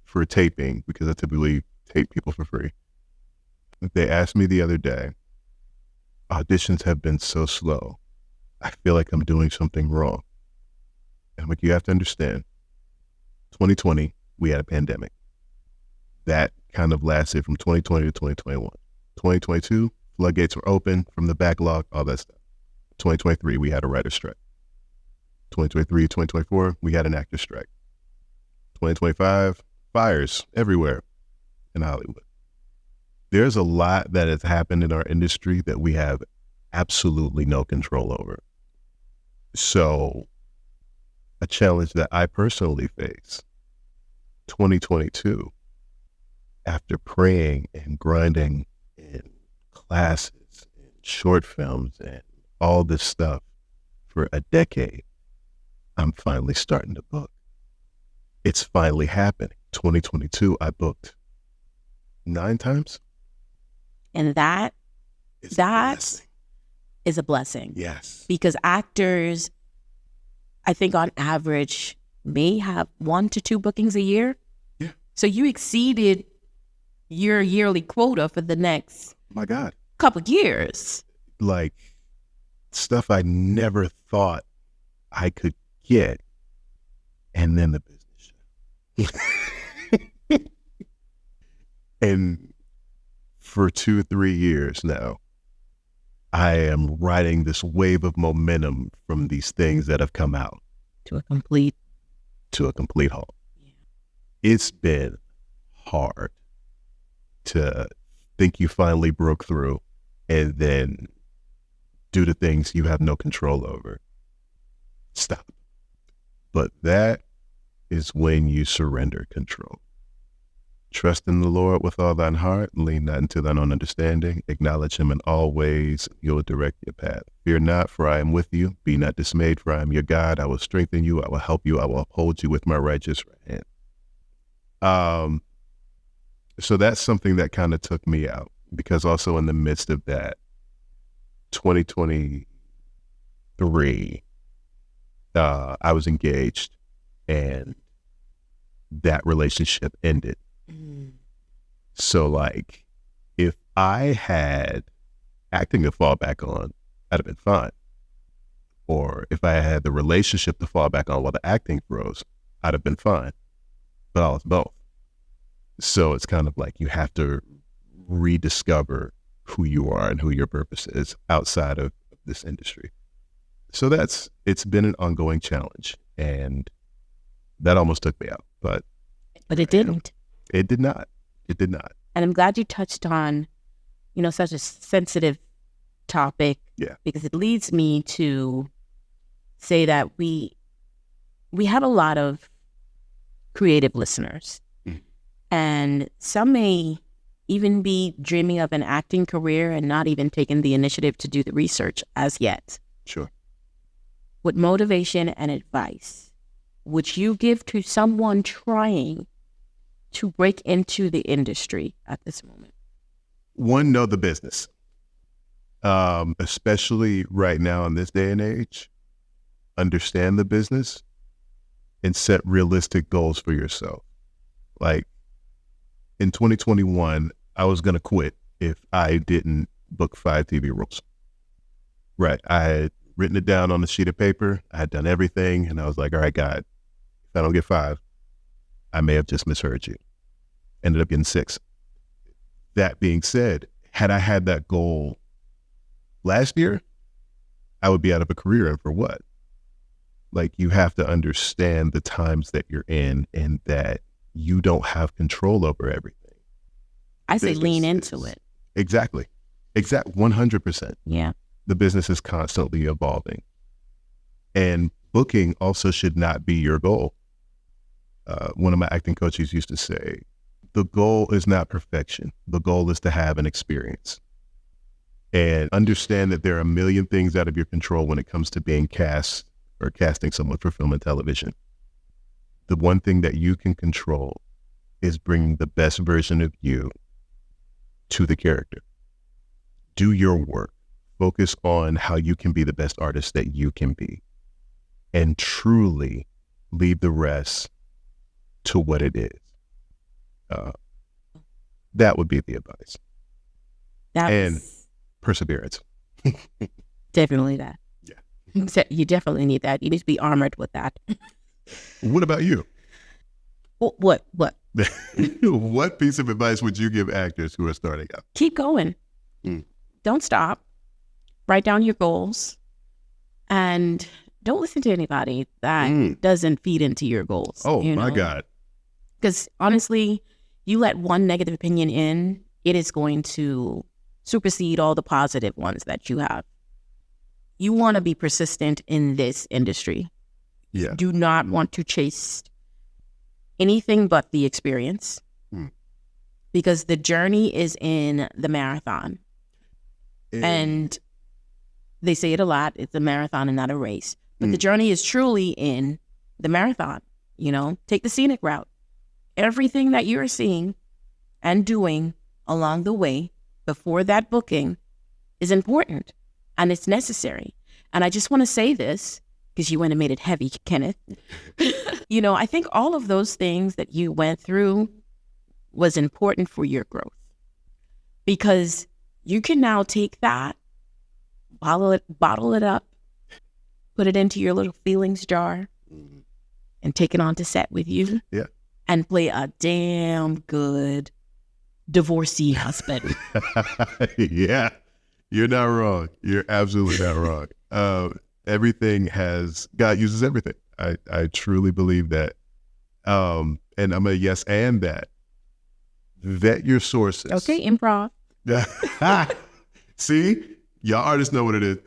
Speaker 2: for taping, because I typically tape people for free. They asked me the other day, auditions have been so slow. I feel like I'm doing something wrong. And I'm like, you have to understand, 2020, we had a pandemic. That kind of lasted from 2020 to 2021. 2022, floodgates were open from the backlog, all that stuff. 2023, we had a writer's strike. 2023, 2024, we had an actor strike. 2025, fires everywhere in Hollywood. There's a lot that has happened in our industry that we have absolutely no control over. So a challenge that I personally face, 2022, after praying and grinding in classes and short films and all this stuff for a decade, I'm finally starting to book. It's finally happening. 2022, I booked 9 times.
Speaker 1: And that is a blessing.
Speaker 2: Yes.
Speaker 1: Because actors, I think on average, may have 1 to 2 bookings a year.
Speaker 2: Yeah.
Speaker 1: So you exceeded your yearly quota for the next couple of years.
Speaker 2: Like, stuff I never thought I could get. And then the business show. And for 2-3 years now, I am riding this wave of momentum from these things that have come out
Speaker 1: To a complete
Speaker 2: halt. It's been hard to think you finally broke through and then do the things you have no control over. Stop. But that is when you surrender control. Trust in the Lord with all thine heart, lean not into thine own understanding, acknowledge him in all ways, you'll direct your path. Fear not, for I am with you. Be not dismayed, for I am your God. I will strengthen you, I will help you, I will uphold you with my righteous right hand. So that's something that kind of took me out, because also in the midst of that, 2023, I was engaged and that relationship ended. So like, if I had acting to fall back on, I'd have been fine. Or if I had the relationship to fall back on while the acting froze, I'd have been fine. But I was both. So it's kind of like you have to rediscover who you are and who your purpose is outside of this industry. So it's been an ongoing challenge, and that almost took me out, but
Speaker 1: it didn't.
Speaker 2: It did not. It did not.
Speaker 1: And I'm glad you touched on, such a sensitive topic.
Speaker 2: Yeah.
Speaker 1: Because it leads me to say that we have a lot of creative listeners. And some may even be dreaming of an acting career and not even taking the initiative to do the research as yet.
Speaker 2: Sure.
Speaker 1: What motivation and advice would you give to someone trying to break into the industry at this moment?
Speaker 2: One, know the business. Especially right now in this day and age, understand the business and set realistic goals for yourself. Like in 2021, I was going to quit if I didn't book 5 TV roles. Right. I had written it down on a sheet of paper. I had done everything. And I was like, all right, God, if I don't get 5, I may have just misheard you. Ended up getting 6. That being said, had I had that goal last year, I would be out of a career. And for what? Like, you have to understand the times that you're in and that you don't have control over everything.
Speaker 1: I say lean into it.
Speaker 2: Exactly. 100%.
Speaker 1: Yeah.
Speaker 2: The business is constantly evolving. And booking also should not be your goal. One of my acting coaches used to say, the goal is not perfection. The goal is to have an experience. And understand that there are a million things out of your control when it comes to being cast or casting someone for film and television. The one thing that you can control is bringing the best version of you to the character. Do your work. Focus on how you can be the best artist that you can be. And truly leave the rest to what it is. That would be the advice. And perseverance.
Speaker 1: Definitely that.
Speaker 2: Yeah.
Speaker 1: You definitely need that. You need to be armored with that.
Speaker 2: What about you?
Speaker 1: What?
Speaker 2: What piece of advice would you give actors who are starting out?
Speaker 1: Keep going. Don't stop. Write down your goals. And don't listen to anybody that doesn't feed into your goals.
Speaker 2: Oh, my God.
Speaker 1: Because honestly, you let one negative opinion in, it is going to supersede all the positive ones that you have. You want to be persistent in this industry.
Speaker 2: Yeah.
Speaker 1: Do not want to chase anything but the experience. Because the journey is in the marathon. And they say it a lot, it's a marathon and not a race. But the journey is truly in the marathon. Take the scenic route. Everything that you're seeing and doing along the way before that booking is important and it's necessary. And I just want to say this because you went and made it heavy, Kenneth. I think all of those things that you went through was important for your growth, because you can now take that, bottle it up, put it into your little feelings jar, and take it on to set with you.
Speaker 2: Yeah.
Speaker 1: And play a damn good divorcee husband.
Speaker 2: Yeah. You're not wrong. You're absolutely not wrong. God uses everything. I truly believe that. And I'm a yes and that. Vet your sources.
Speaker 1: Okay, improv.
Speaker 2: See, y'all artists know what it is.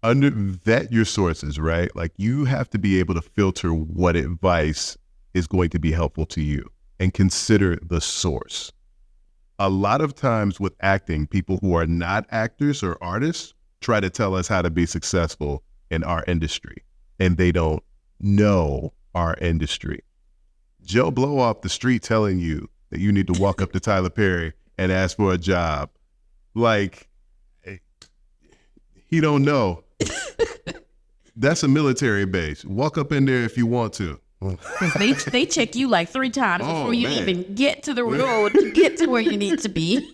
Speaker 2: Vet your sources, right? Like you have to be able to filter what advice is going to be helpful to you and consider the source. A lot of times with acting, people who are not actors or artists try to tell us how to be successful in our industry, and they don't know our industry. Joe Blow off the street telling you that you need to walk up to Tyler Perry and ask for a job. Like, he don't know. That's a military base. Walk up in there if you want to.
Speaker 1: They check you like 3 times before you even get to the road to get to where you need to be.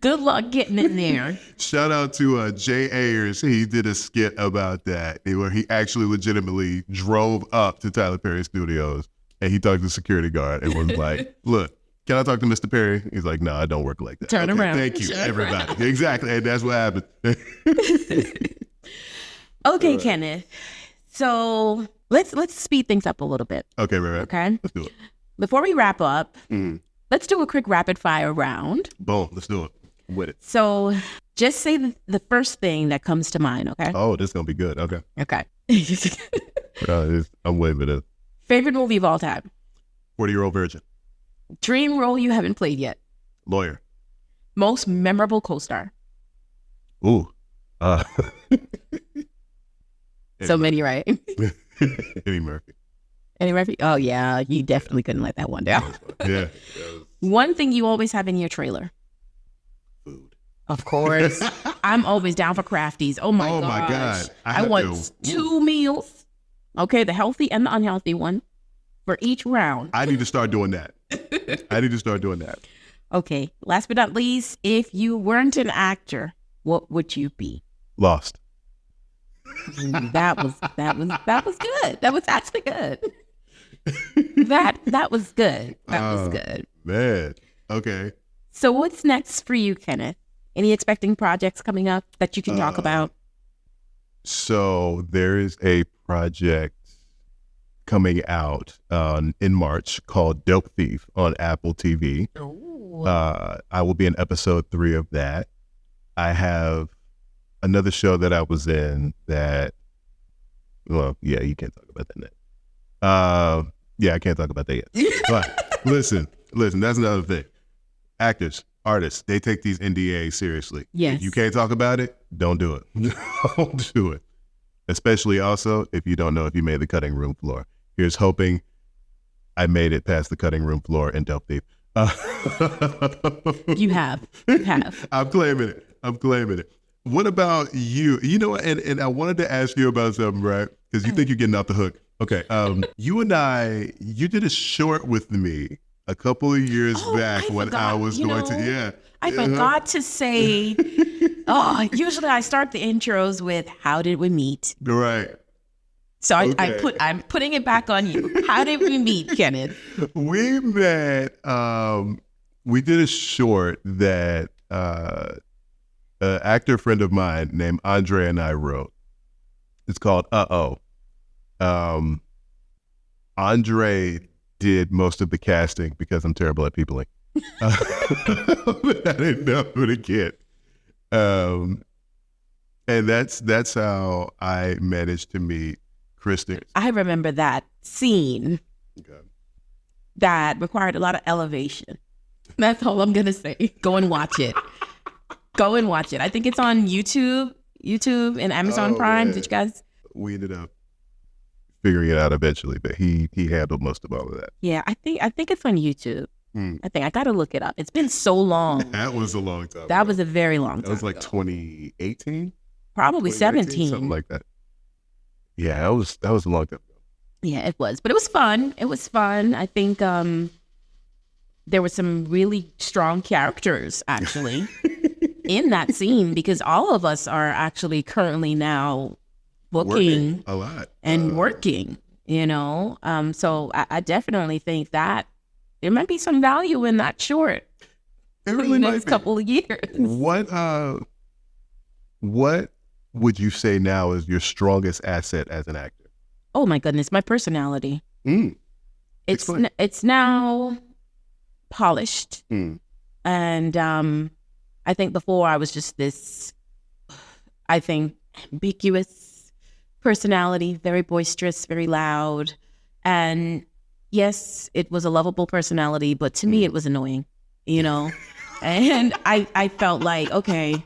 Speaker 1: Good luck getting in there.
Speaker 2: Shout out to Jay Ayers. He did a skit about that where he actually legitimately drove up to Tyler Perry Studios and he talked to the security guard and was like, look, can I talk to Mr. Perry? He's like, no, I don't work like that.
Speaker 1: Turn around.
Speaker 2: Thank you, everybody. Exactly. And that's what happened.
Speaker 1: Okay, Kenneth. So let's speed things up a little bit.
Speaker 2: Okay, right.
Speaker 1: Okay.
Speaker 2: Let's do it.
Speaker 1: Before we wrap up, let's do a quick rapid fire round.
Speaker 2: Boom. Let's do it. I'm with it.
Speaker 1: So just say the first thing that comes to mind, okay?
Speaker 2: Oh, this is going to be good. Okay.
Speaker 1: Okay.
Speaker 2: I'm waiting for this.
Speaker 1: Favorite movie of all time?
Speaker 2: 40-Year-Old Virgin.
Speaker 1: Dream role you haven't played yet?
Speaker 2: Lawyer.
Speaker 1: Most memorable co-star?
Speaker 2: Ooh.
Speaker 1: So many, right?
Speaker 2: Eddie Murphy.
Speaker 1: Eddie Murphy? Oh, yeah. You definitely couldn't let that one down.
Speaker 2: Yeah.
Speaker 1: One thing you always have in your trailer?
Speaker 2: Food.
Speaker 1: Of course. I'm always down for crafties. Oh, my God. I want 2 meals. Okay, the healthy and the unhealthy one for each round.
Speaker 2: I need to start doing that.
Speaker 1: Okay. Last but not least, if you weren't an actor, what would you be?
Speaker 2: Lost.
Speaker 1: That was good. That was actually good. That was good. That was good.
Speaker 2: Man. Okay.
Speaker 1: So what's next for you, Kenneth? Any expecting projects coming up that you can talk about?
Speaker 2: So there is a project coming out in March called Dope Thief on Apple TV.
Speaker 1: Ooh.
Speaker 2: I will be in episode 3 of that. I have another show that I was in that, well, yeah, you can't talk about that yet. Yeah, I can't talk about that yet. But listen, that's another thing. Actors, artists, they take these NDAs seriously.
Speaker 1: Yes.
Speaker 2: If you can't talk about it, don't do it. Don't do it. Especially also if you don't know if you made the cutting room floor. Here's hoping I made it past the cutting room floor in Dope Thief.
Speaker 1: You have.
Speaker 2: I'm claiming it. What about you? You know, and I wanted to ask you about something, right? Because you think you're getting off the hook. Okay. You and you did a short with me a couple of years back when I was going to, yeah.
Speaker 1: I forgot to say, usually I start the intros with, how did we meet?
Speaker 2: Right.
Speaker 1: So I'm putting it back on you. How did we meet, Kenneth?
Speaker 2: We met, we did a short that an actor friend of mine named Andre and I wrote. It's called Uh-Oh. Andre did most of the casting because I'm terrible at peopling. But I didn't know who to get. And that's how I managed to meet Kristen.
Speaker 1: I remember that scene that required a lot of elevation. That's all I'm going to say. Go and watch it. I think it's on YouTube and Amazon Prime.
Speaker 2: Man.
Speaker 1: Did you guys?
Speaker 2: We ended up figuring it out eventually, but he handled most of all of that.
Speaker 1: Yeah, I think it's on YouTube. I got to look it up. It's been so long.
Speaker 2: That was a long time.
Speaker 1: That was a very long time.
Speaker 2: That was like 2018?
Speaker 1: Probably 17.
Speaker 2: Something like that. Yeah, that was a long time ago.
Speaker 1: Yeah, it was. But it was fun. I think there were some really strong characters, actually, in that scene, because all of us are actually currently now working
Speaker 2: a lot
Speaker 1: and working, you know. So I definitely think that there might be some value in that short.
Speaker 2: It really
Speaker 1: the
Speaker 2: might
Speaker 1: next
Speaker 2: be.
Speaker 1: couple of years.
Speaker 2: What would you say now is your strongest asset as an actor?
Speaker 1: Oh my goodness, my personality.
Speaker 2: Explain.
Speaker 1: It's now polished,
Speaker 2: Mm.
Speaker 1: and I think before I was just this, I think, ambiguous personality, very boisterous, very loud, and yes, it was a lovable personality, but to me it was annoying, you know. And I felt like, okay,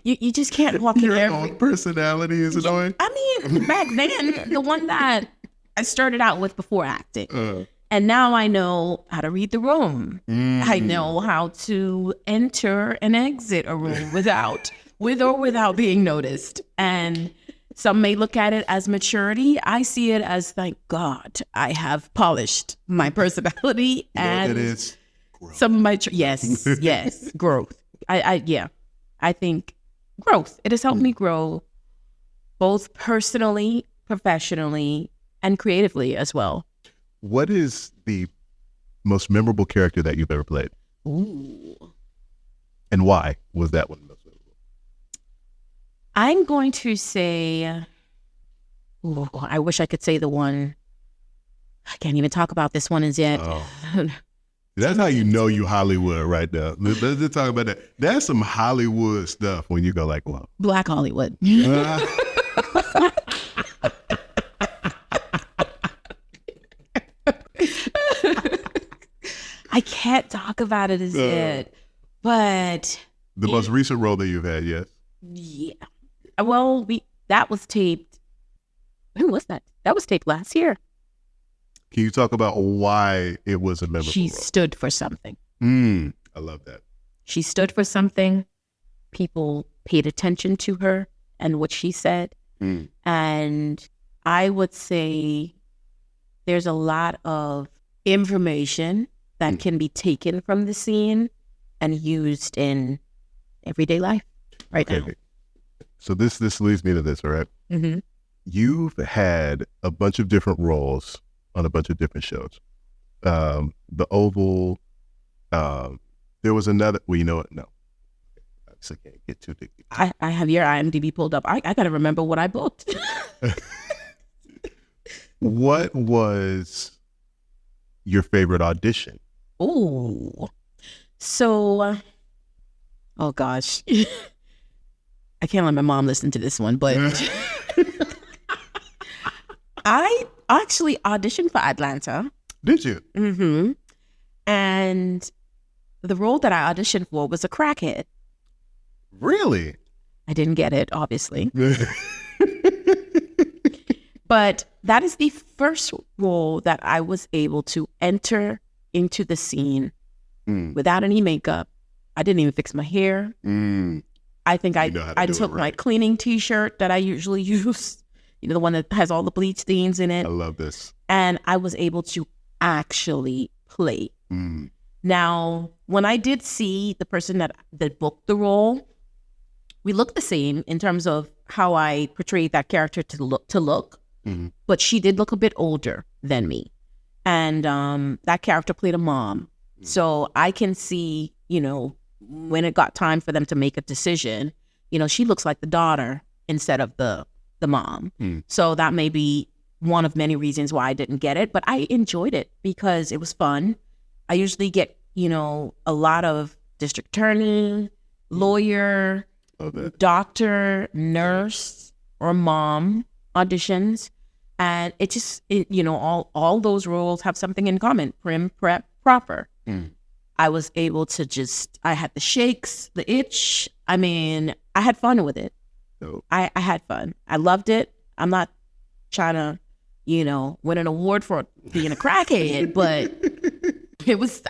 Speaker 1: you just can't walk in
Speaker 2: Your
Speaker 1: every
Speaker 2: own personality is annoying.
Speaker 1: I mean, back then, the one that I started out with before acting. And now I know how to read the room. I know how to enter and exit a room with or without being noticed. And some may look at it as maturity. I see it as, thank God, I have polished my personality and
Speaker 2: it is growth.
Speaker 1: Some of my yes, growth. I think growth. It has helped me grow both personally, professionally, and creatively as well.
Speaker 2: What is the most memorable character that you've ever played?
Speaker 1: Ooh.
Speaker 2: And why was that one most memorable?
Speaker 1: I'm going to say, I wish I could say the one. I can't even talk about this one as yet.
Speaker 2: Oh. That's how you know you Hollywood right now. Let's just talk about that. That's some Hollywood stuff when you go like, wow.
Speaker 1: Black Hollywood. I can't talk about it as yet, but
Speaker 2: the most recent role that you've had, yes.
Speaker 1: Yeah. Well, that was taped. When was that? That was taped last year.
Speaker 2: Can you talk about why it was a memorable
Speaker 1: She
Speaker 2: role?
Speaker 1: stood for something.
Speaker 2: I love that.
Speaker 1: She stood for something. People paid attention to her and what she said. And I would say there's a lot of information that can be taken from the scene and used in everyday life right now.
Speaker 2: So this leads me to this, all right?
Speaker 1: Mm-hmm.
Speaker 2: You've had a bunch of different roles on a bunch of different shows. The Oval, there was another, well, you know what? No. I just can't get too deep.
Speaker 1: I have your IMDb pulled up. I got to remember what I booked.
Speaker 2: What was your favorite audition?
Speaker 1: Oh, so, oh gosh. I can't let my mom listen to this one, but I actually auditioned for Atlanta.
Speaker 2: Did you?
Speaker 1: Mm-hmm. And the role that I auditioned for was a crackhead.
Speaker 2: Really?
Speaker 1: I didn't get it, obviously. But that is the first role that I was able to enter into the scene without any makeup. I didn't even fix my hair. I think I took my cleaning t-shirt that I usually use, the one that has all the bleach stains in it.
Speaker 2: I love this.
Speaker 1: And I was able to actually play. Now, when I did see the person that booked the role, we looked the same in terms of how I portrayed that character to look. But she did look a bit older than me. And that character played a mom. So I can see, when it got time for them to make a decision, she looks like the daughter instead of the mom. So that may be one of many reasons why I didn't get it. But I enjoyed it because it was fun. I usually get, a lot of district attorney, lawyer, doctor, nurse, or mom auditions. And all those roles have something in common: prim, prep, proper. I was able to I had the shakes, the itch. I mean, I had fun with it. I had fun. I loved it. I'm not trying to, win an award for being a crackhead, but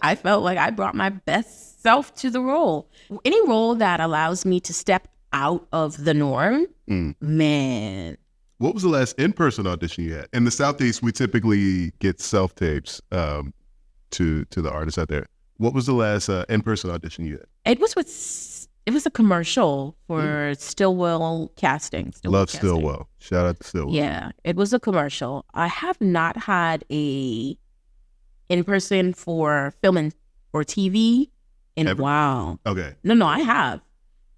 Speaker 1: I felt like I brought my best self to the role. Any role that allows me to step out of the norm, man.
Speaker 2: What was the last in-person audition you had? In the Southeast, we typically get self-tapes to the artists out there. What was the last in-person audition you had?
Speaker 1: It was a commercial for Stillwell Casting.
Speaker 2: Stillwell. Shout out to Stillwell.
Speaker 1: Yeah, it was a commercial. I have not had a in-person for film or TV And
Speaker 2: Ever?
Speaker 1: wow.
Speaker 2: Okay.
Speaker 1: No, I have.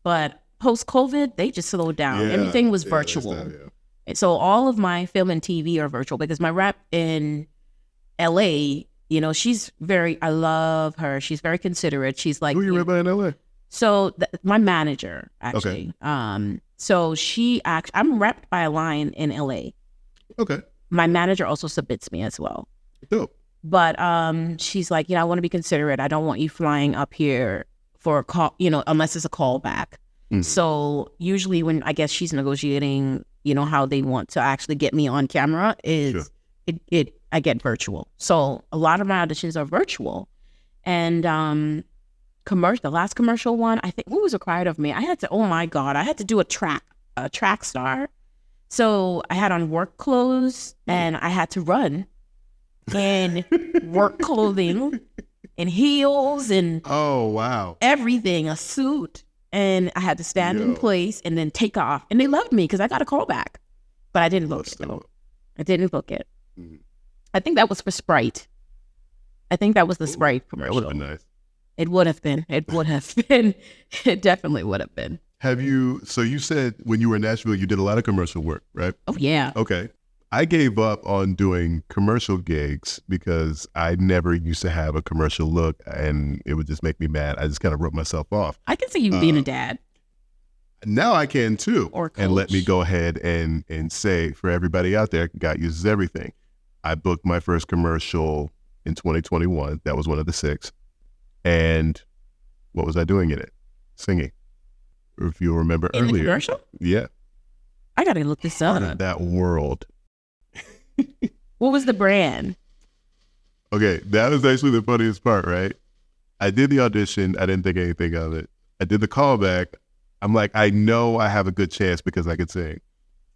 Speaker 1: But post-COVID, they just slowed down.
Speaker 2: Yeah.
Speaker 1: Everything was
Speaker 2: Yeah,
Speaker 1: virtual.
Speaker 2: that's not- yeah.
Speaker 1: And so all of my film and TV are virtual because my rep in LA, you know, I love her. She's very considerate. She's like,
Speaker 2: Who you rep by in LA?
Speaker 1: so my manager, actually. Okay. So I'm repped by a line in LA.
Speaker 2: Okay.
Speaker 1: My manager also submits me as well.
Speaker 2: Dope.
Speaker 1: But she's like, I want to be considerate. I don't want you flying up here for a call, unless it's a callback. Mm-hmm. So usually when I guess she's negotiating, how they want to actually get me on camera is I get virtual. So a lot of my auditions are virtual. And the last commercial one, I think, what was required of me? I had to do a track star. So I had on work clothes and I had to run in work clothing and heels and
Speaker 2: oh wow,
Speaker 1: everything, a suit. And I had to stand in place and then take off. And they loved me because I got a call back. But I didn't book it though. I didn't book it. Mm-hmm. I think that was for Sprite. I think that was the Sprite commercial.
Speaker 2: That would have been nice.
Speaker 1: It would have been. It would have been. It definitely would have been.
Speaker 2: So you said when you were in Nashville, you did a lot of commercial work, right?
Speaker 1: Oh, yeah.
Speaker 2: Okay. I gave up on doing commercial gigs because I never used to have a commercial look and it would just make me mad. I just kind of wrote myself off.
Speaker 1: I can see you being a dad.
Speaker 2: Now I can too.
Speaker 1: Or coach.
Speaker 2: And let me go ahead and say for everybody out there, God uses everything. I booked my first commercial in 2021. That was one of the 6. And what was I doing in it? Singing. If you'll remember
Speaker 1: in
Speaker 2: earlier.
Speaker 1: The commercial?
Speaker 2: Yeah.
Speaker 1: I got to look this up.
Speaker 2: Part of that world.
Speaker 1: What was the brand?
Speaker 2: Okay, that was actually the funniest part, right? I did the audition. I didn't think anything of it. I did the callback. I'm like, I know I have a good chance because I could sing.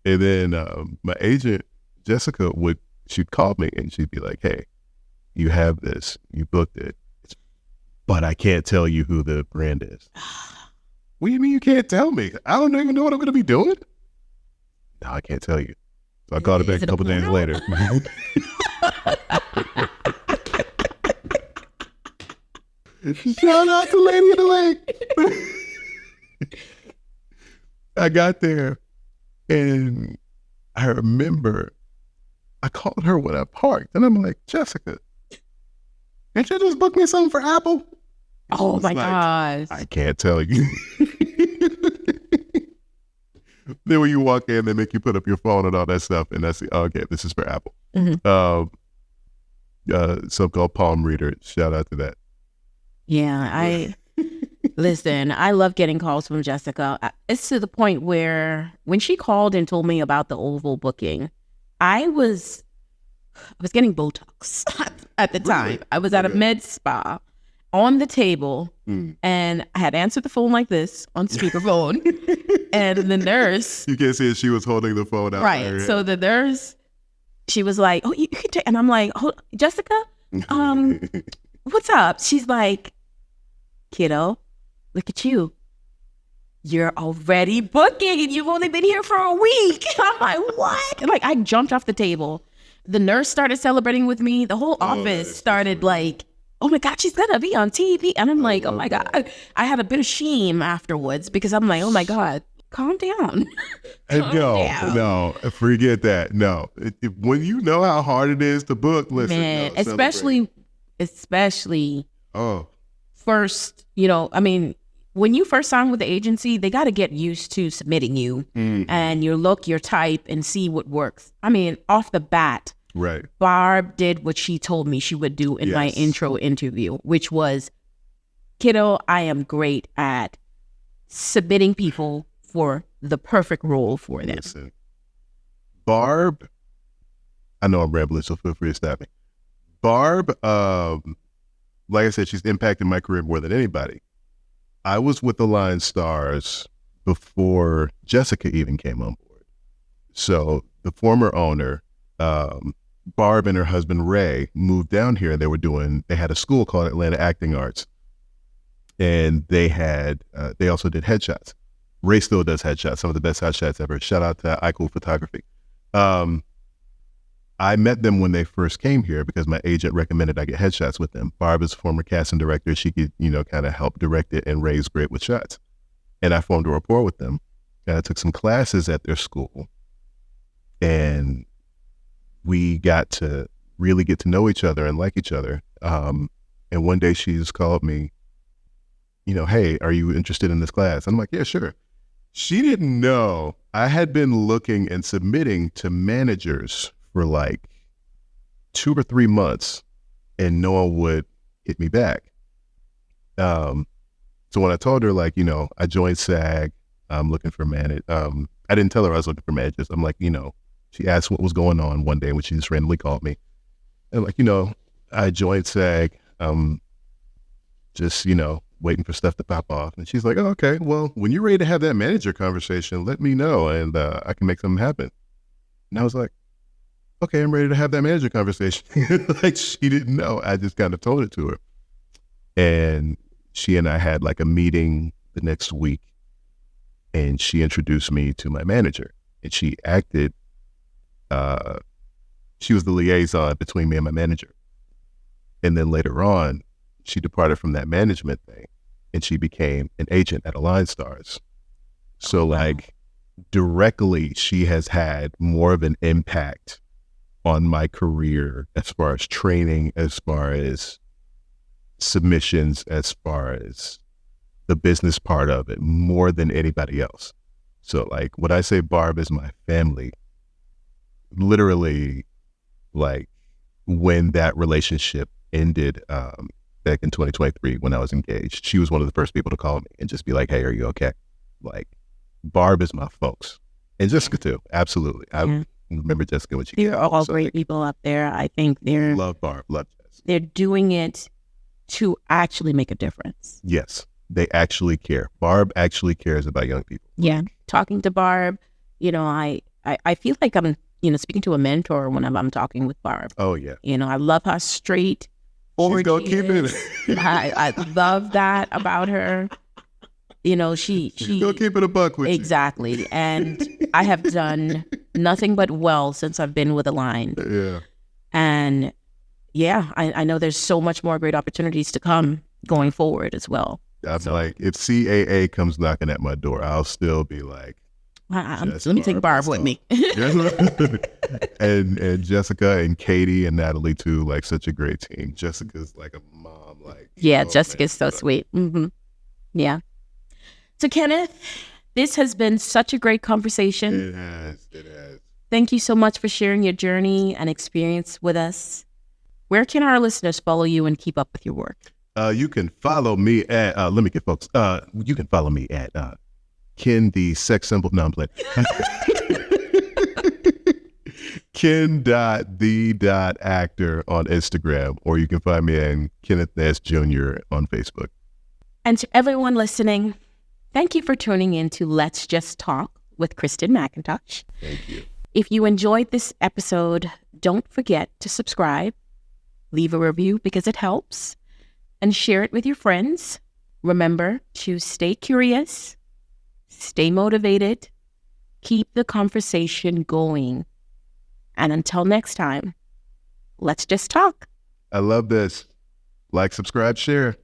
Speaker 2: And then my agent, Jessica, she'd call me and she'd be like, hey, you have this. You booked it. But I can't tell you who the brand is. What do you mean you can't tell me? I don't even know what I'm going to be doing. No, I can't tell you. So I called her back a couple days later. Shout out to Lady in the Lake. I got there and I remember I called her when I parked and I'm like, Jessica, can't you just book me something for Apple?
Speaker 1: Oh my gosh.
Speaker 2: I can't tell you. Then when you walk in, they make you put up your phone and all that stuff. And that's okay, this is for Apple. Mm-hmm. So-called palm reader. Shout out to that.
Speaker 1: Yeah, listen, I love getting calls from Jessica. It's to the point where when she called and told me about the Oval booking, I was getting Botox at the time. Really? I was at a med spa on the table and I had answered the phone like this on speakerphone. And the nurse,
Speaker 2: you can't see it, she was holding the phone out.
Speaker 1: Right. So the nurse, she was like, oh, you can take, and I'm like, Jessica, what's up? She's like, kiddo, look at you. You're already booking and you've only been here for a week. I'm like, what? And I jumped off the table. The nurse started celebrating with me. The whole office started like, oh my God, she's gonna be on TV. And I'm like, oh my God. I had a bit of shame afterwards because I'm like, oh my God, calm down.
Speaker 2: No, forget that. No, when you know how hard it is to book, listen.
Speaker 1: Man, especially first, when you first sign with the agency, they got to get used to submitting you and your look, your type, and see what works. Off the bat,
Speaker 2: right?
Speaker 1: Barb did what she told me she would do in my intro interview, which was, kiddo, I am great at submitting people for the perfect role for them.
Speaker 2: Listen, Barb, I know I'm rambling, so feel free to stop me. Barb, like I said, she's impacted my career more than anybody. I was with the Line Stars before Jessica even came on board. So the former owner, Barb and her husband Ray, moved down here. They had a school called Atlanta Acting Arts, and they also did headshots. Ray still does headshots, some of the best headshots ever. Shout out to Eichel Photography. I met them when they first came here because my agent recommended I get headshots with them. Barb is a former casting director. She could, kind of help direct it and raise grit with shots. And I formed a rapport with them. And I took some classes at their school. And we got to really get to know each other and like each other. And one day she just called me, hey, are you interested in this class? I'm like, yeah, sure. She didn't know I had been looking and submitting to managers for like 2 or 3 months and no one would hit me back. So when I told her, like, I joined SAG, I'm looking for I didn't tell her I was looking for managers. I'm like, she asked what was going on one day when she just randomly called me. And like, I joined SAG, just, waiting for stuff to pop off. And she's like, oh, okay, well, when you're ready to have that manager conversation, let me know and I can make something happen. And I was like, okay, I'm ready to have that manager conversation. Like, she didn't know. I just kind of told it to her. And she and I had like a meeting the next week and she introduced me to my manager and she acted, she was the liaison between me and my manager. And then later on, she departed from that management thing and she became an agent at Align Stars. So like directly, she has had more of an impact on my career as far as training, as far as submissions, as far as the business part of it, more than anybody else. So like when I say Barb is my family, literally like when that relationship ended, back in 2023 when I was engaged, she was one of the first people to call me and just be like, hey, are you okay? Like, Barb is my folks. And Jessica too, absolutely. I remember Jessica when she
Speaker 1: They're all great people up there. I think
Speaker 2: love Barb, love Jess.
Speaker 1: They're doing it to actually make a difference.
Speaker 2: Yes, they actually care. Barb actually cares about young people.
Speaker 1: Yeah, talking to Barb, I feel like I'm, speaking to a mentor when I'm talking with Barb.
Speaker 2: Oh yeah.
Speaker 1: I love how straight forward.
Speaker 2: She's gonna keep it.
Speaker 1: I love that about her. She's
Speaker 2: gonna keep it a buck with you.
Speaker 1: Exactly. And I have done nothing but well since I've been with Align.
Speaker 2: Yeah.
Speaker 1: And yeah, I know there's so much more great opportunities to come going forward as well.
Speaker 2: I'm like, if CAA comes knocking at my door, I'll still be like,
Speaker 1: let me take Barb with me.
Speaker 2: and Jessica and Katie and Natalie too, like such a great team. Jessica's like a mom, like
Speaker 1: Jessica's so sweet. Mm-hmm. Yeah. So Kenneth, this has been such a great conversation.
Speaker 2: It has.
Speaker 1: Thank you so much for sharing your journey and experience with us. Where can our listeners follow you and keep up with your work?
Speaker 2: You can follow me at you can follow me at Ken the sex symbol. No, I'm playing. Ken.the.actor on Instagram, or you can find me at Kenneth Nance Jr. on Facebook.
Speaker 1: And to everyone listening, thank you for tuning in to Let's Just Talk with Kristen McIntosh.
Speaker 2: Thank you.
Speaker 1: If you enjoyed this episode, don't forget to subscribe, leave a review because it helps, and share it with your friends. Remember to stay curious, stay motivated, keep the conversation going. And until next time, let's just talk.
Speaker 2: I love this. Like, subscribe, share.